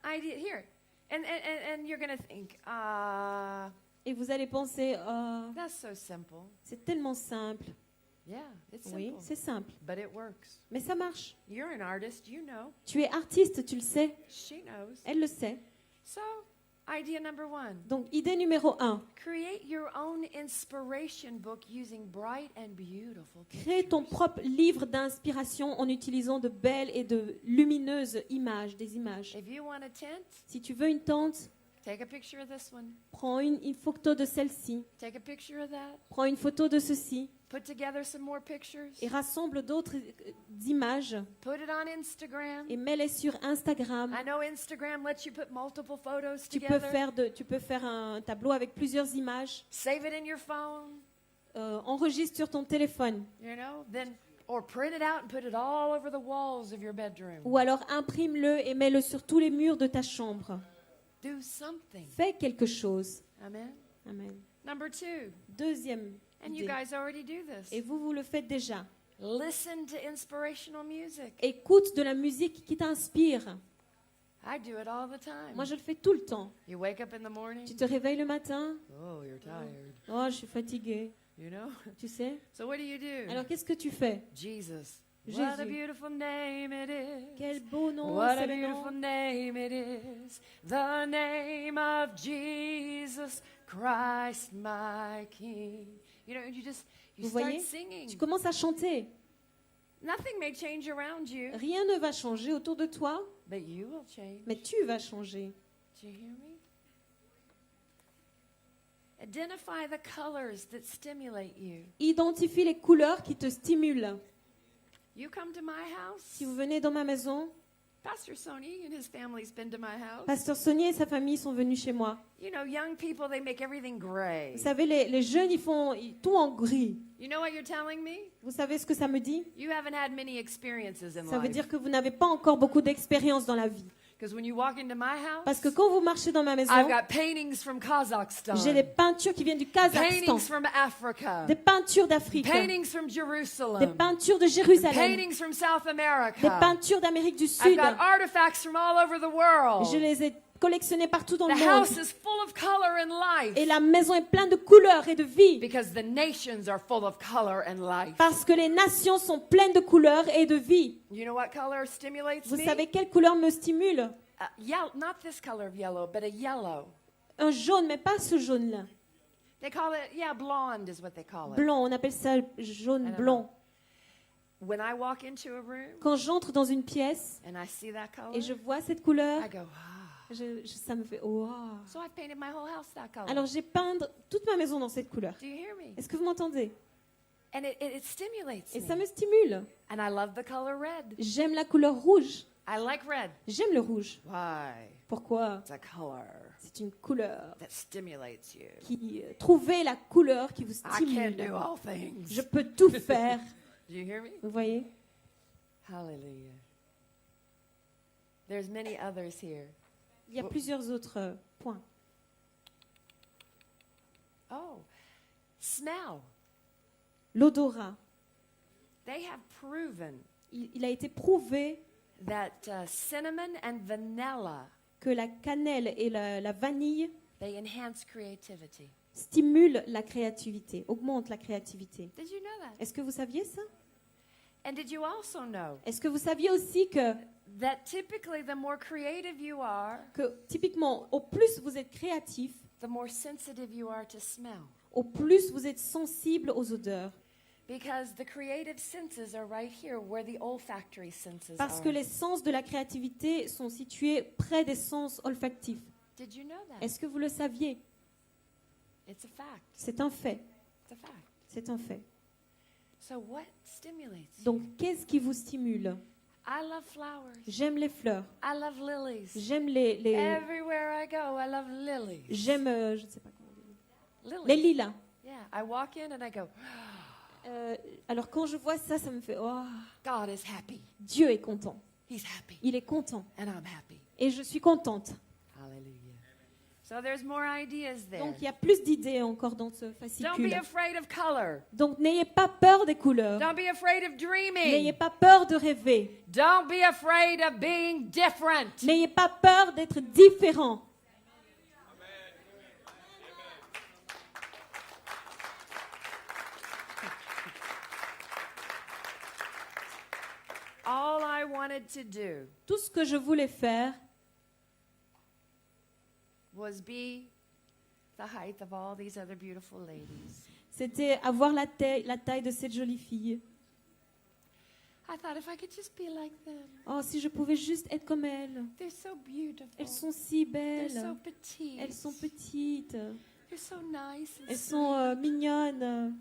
Idea here. And you're going to think, Et vous allez penser, oh, that's so simple. c'est tellement simple. Yeah, it's Oui, simple. c'est simple. But it works. Mais ça marche. You're an artist, you know. Tu es artiste, tu le sais. She knows. Elle le sait. So, idea number 1. Donc, idée numéro 1. Create your own inspiration book using bright and beautiful Crée ton pictures. propre livre d'inspiration en utilisant de belles et de lumineuses images, des images. If you want a tent, Si tu veux une tente, take a picture of this one. prends une photo de celle-ci. Take a picture of that. Prends une photo de ceci. Put together some more pictures. Et rassemble d'autres images Put it on Instagram. et mets-les sur Instagram. I know Instagram lets you put multiple photos Tu peux together. tu peux faire un tableau avec plusieurs images. Save it in your phone, Enregistre sur ton téléphone. you know, then or print it out and put it all over the walls of your bedroom. Ou alors imprime-le et mets-le sur tous les murs de ta chambre. Do something. Fais quelque chose. Amen. Amen. Number 2, Deuxième and you idée. guys already do this. Et vous le faites déjà. Listen to inspirational music. Écoute de la musique qui t'inspire. I do it all the time. Moi, je le fais tout le temps. You wake up in the morning. Tu te réveilles le matin. Oh, you're tired. Oh, je suis fatiguée. You know? Tu sais? So what do? Alors, qu'est-ce que tu fais? Jesus. Jésus. What a beautiful name it is. Quel beau nom, What c'est a le beautiful nom. name it is. The name of Jesus Christ, my King. You know, you Vous start voyez? singing. Tu commences à chanter. Nothing may change around you, Rien ne va changer autour de toi, but you will change. mais tu vas changer. Do you hear me? Identify the colors that stimulate you. Identifie les couleurs qui te stimulent. You come to my house. Si vous venez dans ma maison, Pastor Sony and his family's been to my house. Pasteur Sonia et sa famille sont venus chez moi. You know, young people, they make everything gray. Vous savez, les jeunes, ils font tout en gris. You know what you're telling me? Vous savez ce que ça me dit? You haven't had many experiences in Ça veut life. dire que vous n'avez pas encore beaucoup d'expérience dans la vie. Because when you walk into my house, Parce que quand vous marchez dans ma maison, I've got paintings from Kazakhstan, j'ai des peintures qui viennent du Kazakhstan, paintings from Africa, des peintures d'Afrique, paintings from des Jerusalem, peintures de Jérusalem, paintings from South des America. peintures d'Amérique du I've Sud. got artifacts from all over the world. Je les ai collectionnés partout dans le The monde. house is full of color and life Et la maison est pleine de couleurs et de vie. because the nations are full of color and life. Parce que les nations sont pleines de couleurs et de vie. You know what color stimulates Vous me? savez quelle couleur me stimule? Yellow, not this color of yellow, but a yellow. Un jaune, mais pas ce jaune-là. They call it, blonde is what they call it. Blanc, on appelle ça jaune blanc. When I walk into a room Quand j'entre dans une pièce and I see that color, et je vois cette couleur, I go, ah. ça me fait wow. So I've painted my whole house that color. Alors j'ai peint toute ma maison dans cette couleur. Do you hear me? Est-ce que vous m'entendez? And it stimulates Et ça me. me stimule. And I love the color red. J'aime la couleur rouge. I like red. J'aime le rouge. Why? Pourquoi? It's a color C'est une couleur that stimulates you. qui... trouvez la couleur qui vous I can stimule. do all things. Je peux tout faire. Do you hear me? Vous voyez? Hallelujah. There's many others here. Il y a plusieurs autres points. Oh, smell. L'odorat. They have proven Il a été prouvé that cinnamon and vanilla, que la cannelle et la vanille they enhance creativity. stimulent la créativité, augmentent la créativité. Did you know that? Est-ce que vous saviez ça? And did you also know Est-ce que vous saviez aussi that typically the more creative you are, que typiquement, au plus vous êtes créatif, the more sensitive you are to smell? au plus vous êtes sensible aux odeurs? Because the creative senses are right here where the olfactory senses Parce are. que les sens de la créativité sont situés près des sens olfactifs. Did you know that? Est-ce que vous le saviez? It's a fact. C'est un fait. It's a fact. C'est un fait. So what stimulates you? Donc, qu'est-ce qui vous stimule? I love flowers. J'aime les fleurs. I love lilies. J'aime les Everywhere I go, I love lilies. j'aime, je ne sais pas comment on dit. Lilies. Les lilas. Yeah, I walk in and I go, Alors, quand je vois ça, ça me fait, oh, God is happy. Dieu est content. He's happy. Il est content. And I'm happy. Et je suis contente. Hallelujah. So there's more ideas there. Donc, il y a plus d'idées encore dans ce Don't be fascicule. afraid of color. Donc, n'ayez pas peur des couleurs. Don't be afraid of N'ayez dreaming. pas peur de rêver. Don't be afraid of being different. N'ayez pas peur d'être différent. All I wanted to do Tout ce que je voulais faire, was be the height of all these other beautiful ladies. c'était avoir la taille de cette jolie fille. I thought if I could just be like them. Oh, si je pouvais juste être comme elles. They're so beautiful. Elles sont si They're so belles. petite. Elles sont petites. They're so nice and Elles sont mignonnes.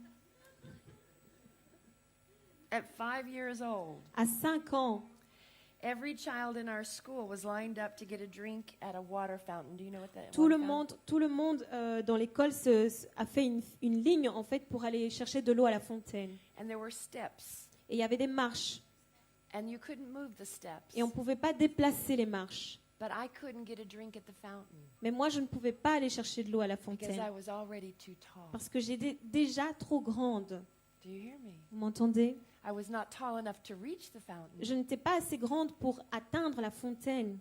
At 5 years old, À 5 ans, every child in our school was lined up to get a drink at a water fountain. Do you know what that tout water le fountain? monde dans l'école a fait une ligne en fait pour aller chercher de l'eau à la fontaine. And there were steps. Et il y avait des marches. And you couldn't move the steps. Et on ne pouvait pas déplacer les marches. But I couldn't get a drink at the fountain Mais moi, je ne pouvais pas aller chercher de l'eau à la because fontaine. I was already too tall. Parce que j'étais déjà trop grande. Do you hear me? Vous m'entendez? I was not tall enough to reach the fountain, Je n'étais pas assez grande pour atteindre la fontaine.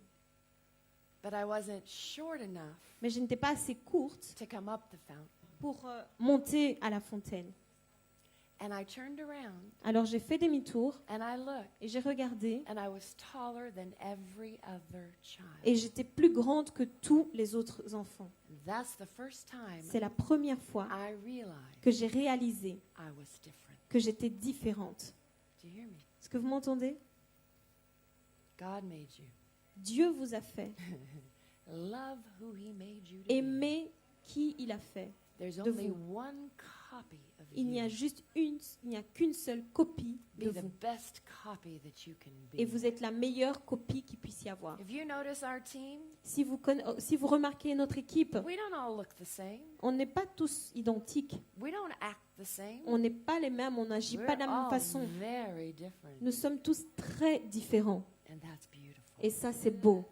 but I wasn't short enough Mais je n'étais pas assez courte to come up the fountain. pour monter à la fontaine. And I turned around Alors j'ai fait demi-tour and I looked, et j'ai regardé. and I was taller than every other child. Et j'étais plus grande que tous les autres enfants. That's the first time C'est la première fois I realized que j'ai réalisé I was different. que j'étais différente. Do you hear me? Est-ce que vous m'entendez? God made you. Dieu vous a fait. Love who He made you to be. Aimez qui il a fait. There's de only vous. one copy of Il n'y a you. juste il n'y a qu'une seule copie de Be the vous. best copy that you can be. Et vous êtes la meilleure copie qu'il puisse y avoir. If you notice our team, Si vous remarquez notre équipe, we don't all look the same. on n'est pas tous identiques. We don't act the same. On n'est pas les mêmes, on n'agit We're pas de la même all façon. very different, Nous sommes tous très différents. and that's beautiful. Et ça, c'est beau.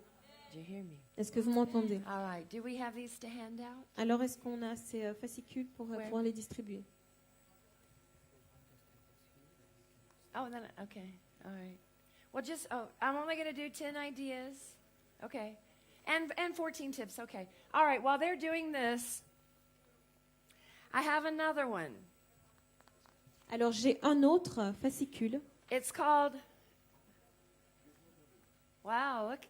Do you hear me? Est-ce que vous m'entendez? All right. Do we have these to hand out? Alors, est-ce qu'on a ces fascicules pour Where? pouvoir les distribuer? Oh, then okay. All right. Well, just I'm only going to do 10 ideas. Okay. And 14 tips. Okay. All right. While they're doing this, I have another one. Alors, j'ai un autre fascicule. It's called Wow, look.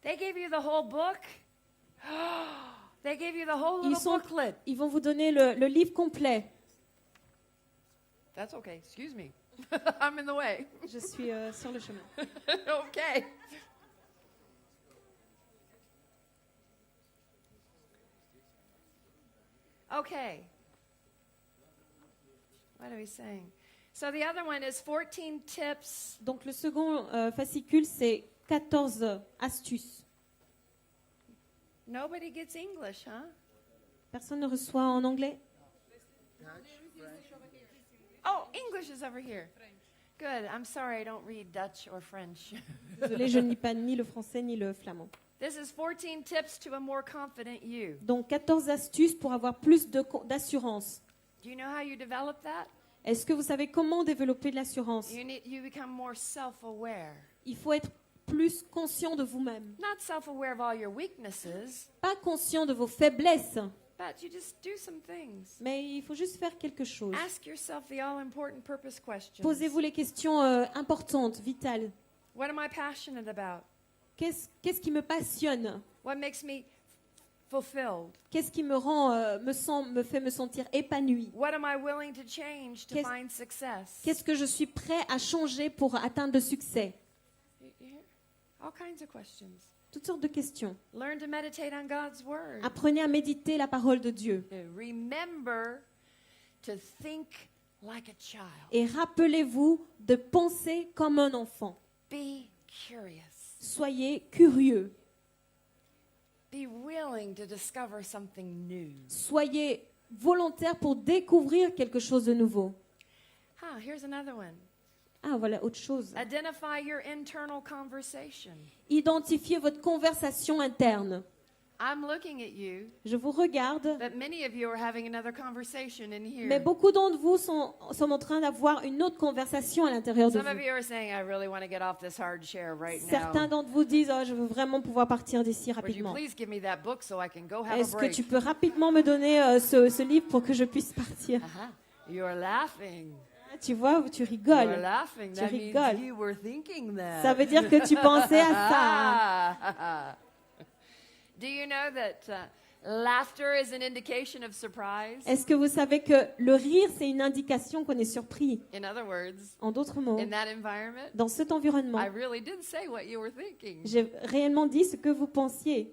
They gave you the whole book. They gave you the whole little booklet. Ils vont vous donner le livre complet. That's okay. Excuse me. I'm in the way. Je suis sur le chemin. Okay. Okay. What are we saying? So the other one is 14 tips. Donc le second fascicule, c'est 14 astuces. Nobody gets English, huh? Personne ne reçoit en anglais? Oh, English is over here. Good. I'm sorry I don't read Dutch or French. Désolée, je ne lis pas ni le français ni le flamand. This is 14 tips to a more confident you. Donc 14 astuces pour avoir plus d'assurance. Do you know how you develop that? Est-ce que vous savez comment développer de l'assurance? You become more self-aware. Il faut être plus conscient de vous-même. Not self-aware of all your weaknesses, Pas conscient de vos faiblesses, but you just do some things. mais il faut juste faire quelque chose. Ask yourself the all-important purpose questions. Posez-vous les questions importantes, vitales. What am I passionate about? Qu'est-ce qui me passionne? What makes me fulfilled? Qu'est-ce qui me fait me sentir épanouie? What am I willing to change to Qu'est-ce- find success? Qu'est-ce que je suis prêt à changer pour atteindre le succès? You hear? All kinds of questions. Toutes sortes de questions. Learn to meditate on God's word. Apprenez à méditer la parole de Dieu. Remember to think like a child. Et rappelez-vous de penser comme un enfant. Be curious. Soyez curieux. Be willing to discover something new. Soyez volontaire pour découvrir quelque chose de nouveau. Here's another one. Ah, voilà autre chose. Identify your internal conversation. Identifiez votre conversation interne. I'm looking at you, Je vous regarde, but many of you are having another conversation in here. mais beaucoup d'entre vous sont en train d'avoir une autre conversation à l'intérieur de Some of vous. you are saying, I really want to get off this hard chair right Certains now. d'entre vous disent, oh, je veux vraiment pouvoir partir d'ici Would you rapidement. please give me that book so I can go have a Est-ce que break? tu peux rapidement me donner ce livre pour que je puisse partir? You're laughing. Ah, tu vois, tu You're rigoles. laughing. Tu That means rigoles. you were thinking that. Ça veut dire que tu pensais à ça. Hein? Do you know that laughter is an indication of surprise? Est-ce que vous savez que le rire, c'est une indication qu'on est surpris? In other words, En d'autres mots, in that environment, dans cet environnement, I really did say what you were thinking. j'ai réellement dit ce que vous pensiez.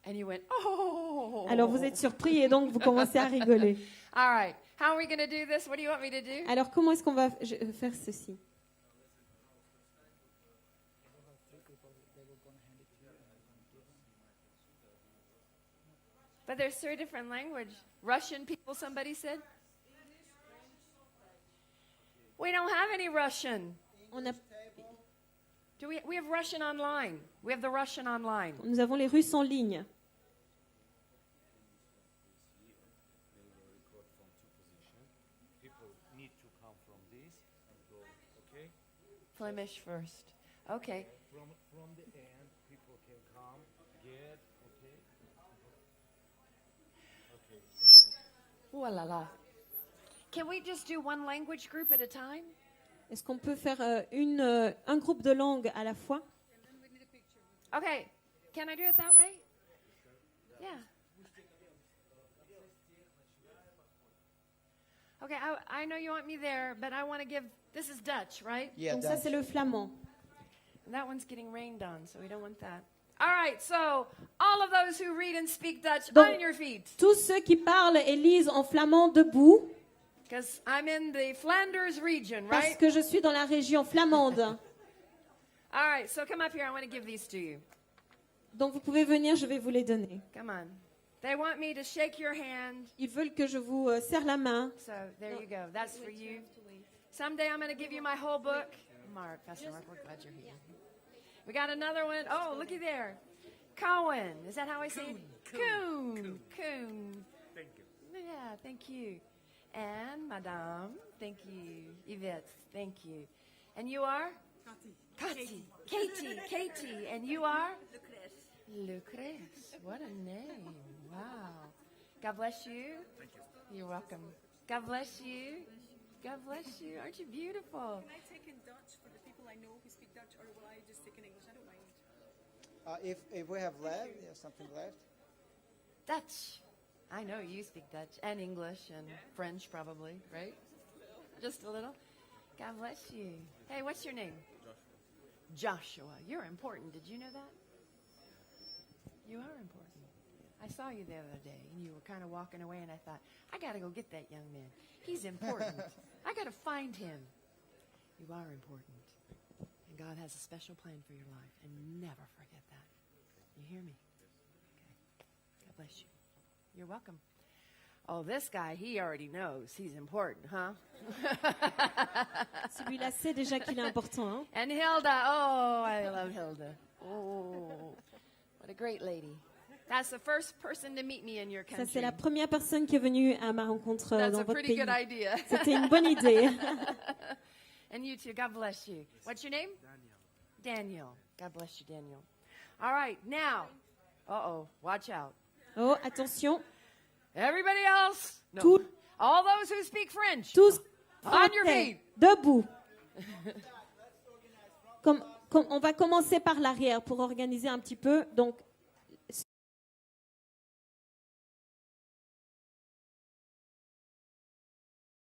And you went, oh. Alors vous êtes surpris et donc vous commencez à rigoler. All right. How are we going to do this? What do you want me to do? Alors comment est-ce qu'on va faire ceci? But there's 3 different language. Russian people, somebody said? We don't have any Russian. On a- We have Russian online. We have the Russian online. Nous avons les Russes en ligne. People need to come from this and go, okay? Flemish first. Okay. From the end, people can come, get, okay? Okay, thank you. Ooh la la. Can we just do one language group at a time? Est-ce qu'on peut faire un groupe de langues à la fois? Okay. Can I do it that way? Yeah. Okay, I know you want me there, but I want to give, this is Dutch, right? Yeah, Donc ça, Dutch. c'est le flamand. And that one's getting rained on, so we don't want that. All right, so all of those who read and speak Dutch, Donc- on your feet. Tous ceux qui parlent et lisent en flamand debout, Because I'm in the Flanders region, parce right? que je suis dans la région flamande. All right, so come up here. I want to give these to you. Donc vous pouvez venir, je vais vous les donner. Come on. They want me to shake your hand. Ils veulent que je vous serre la main. So there you go. That's for you. Someday I'm going to give you my whole book. Mark, Pastor Mark, we're glad you're here. We got another one. Oh, looky there. Cohen. Is that how I say it? Coon. Coon. Thank you. Yeah, thank you. And Madame, thank you. Yvette, thank you. And you are? Katie. Katie. And you are? Lucrece. What a name. Wow. God bless you. Thank you. You're welcome. God bless you. God bless you. Aren't you beautiful? Can I take in Dutch for the people I know who speak Dutch, or will I just take in English? I don't mind. If we have left, you have something left. Dutch. I know you speak Dutch and English and French probably, right? Just a little. God bless you. Hey, what's your name? Joshua. You're important. Did you know that? You are important. I saw you the other day, and you were kind of walking away, and I thought, I got to go get that young man. He's important. I got to find him. You are important. And God has a special plan for your life, and never forget that. You hear me? Okay. God bless you. You're welcome. Oh, this guy, he already knows he's important, huh? Celui-là sait déjà qu'il est important. Hein? And Hilda, oh, I love Hilda. Oh, what a great lady. That's the first person to meet me in your Ça, country. c'est la première personne qui est venue à ma rencontre That's dans a votre pretty pays. good idea. C'était une bonne idée. And you too. God bless you. What's your name? Daniel. God bless you, Daniel. All right, now. Uh-oh, watch out. Oh, attention. Everybody else. No. Tout- All those who speak French. Tous On your français, feet. debout. On va commencer par l'arrière pour organiser un petit peu. Donc,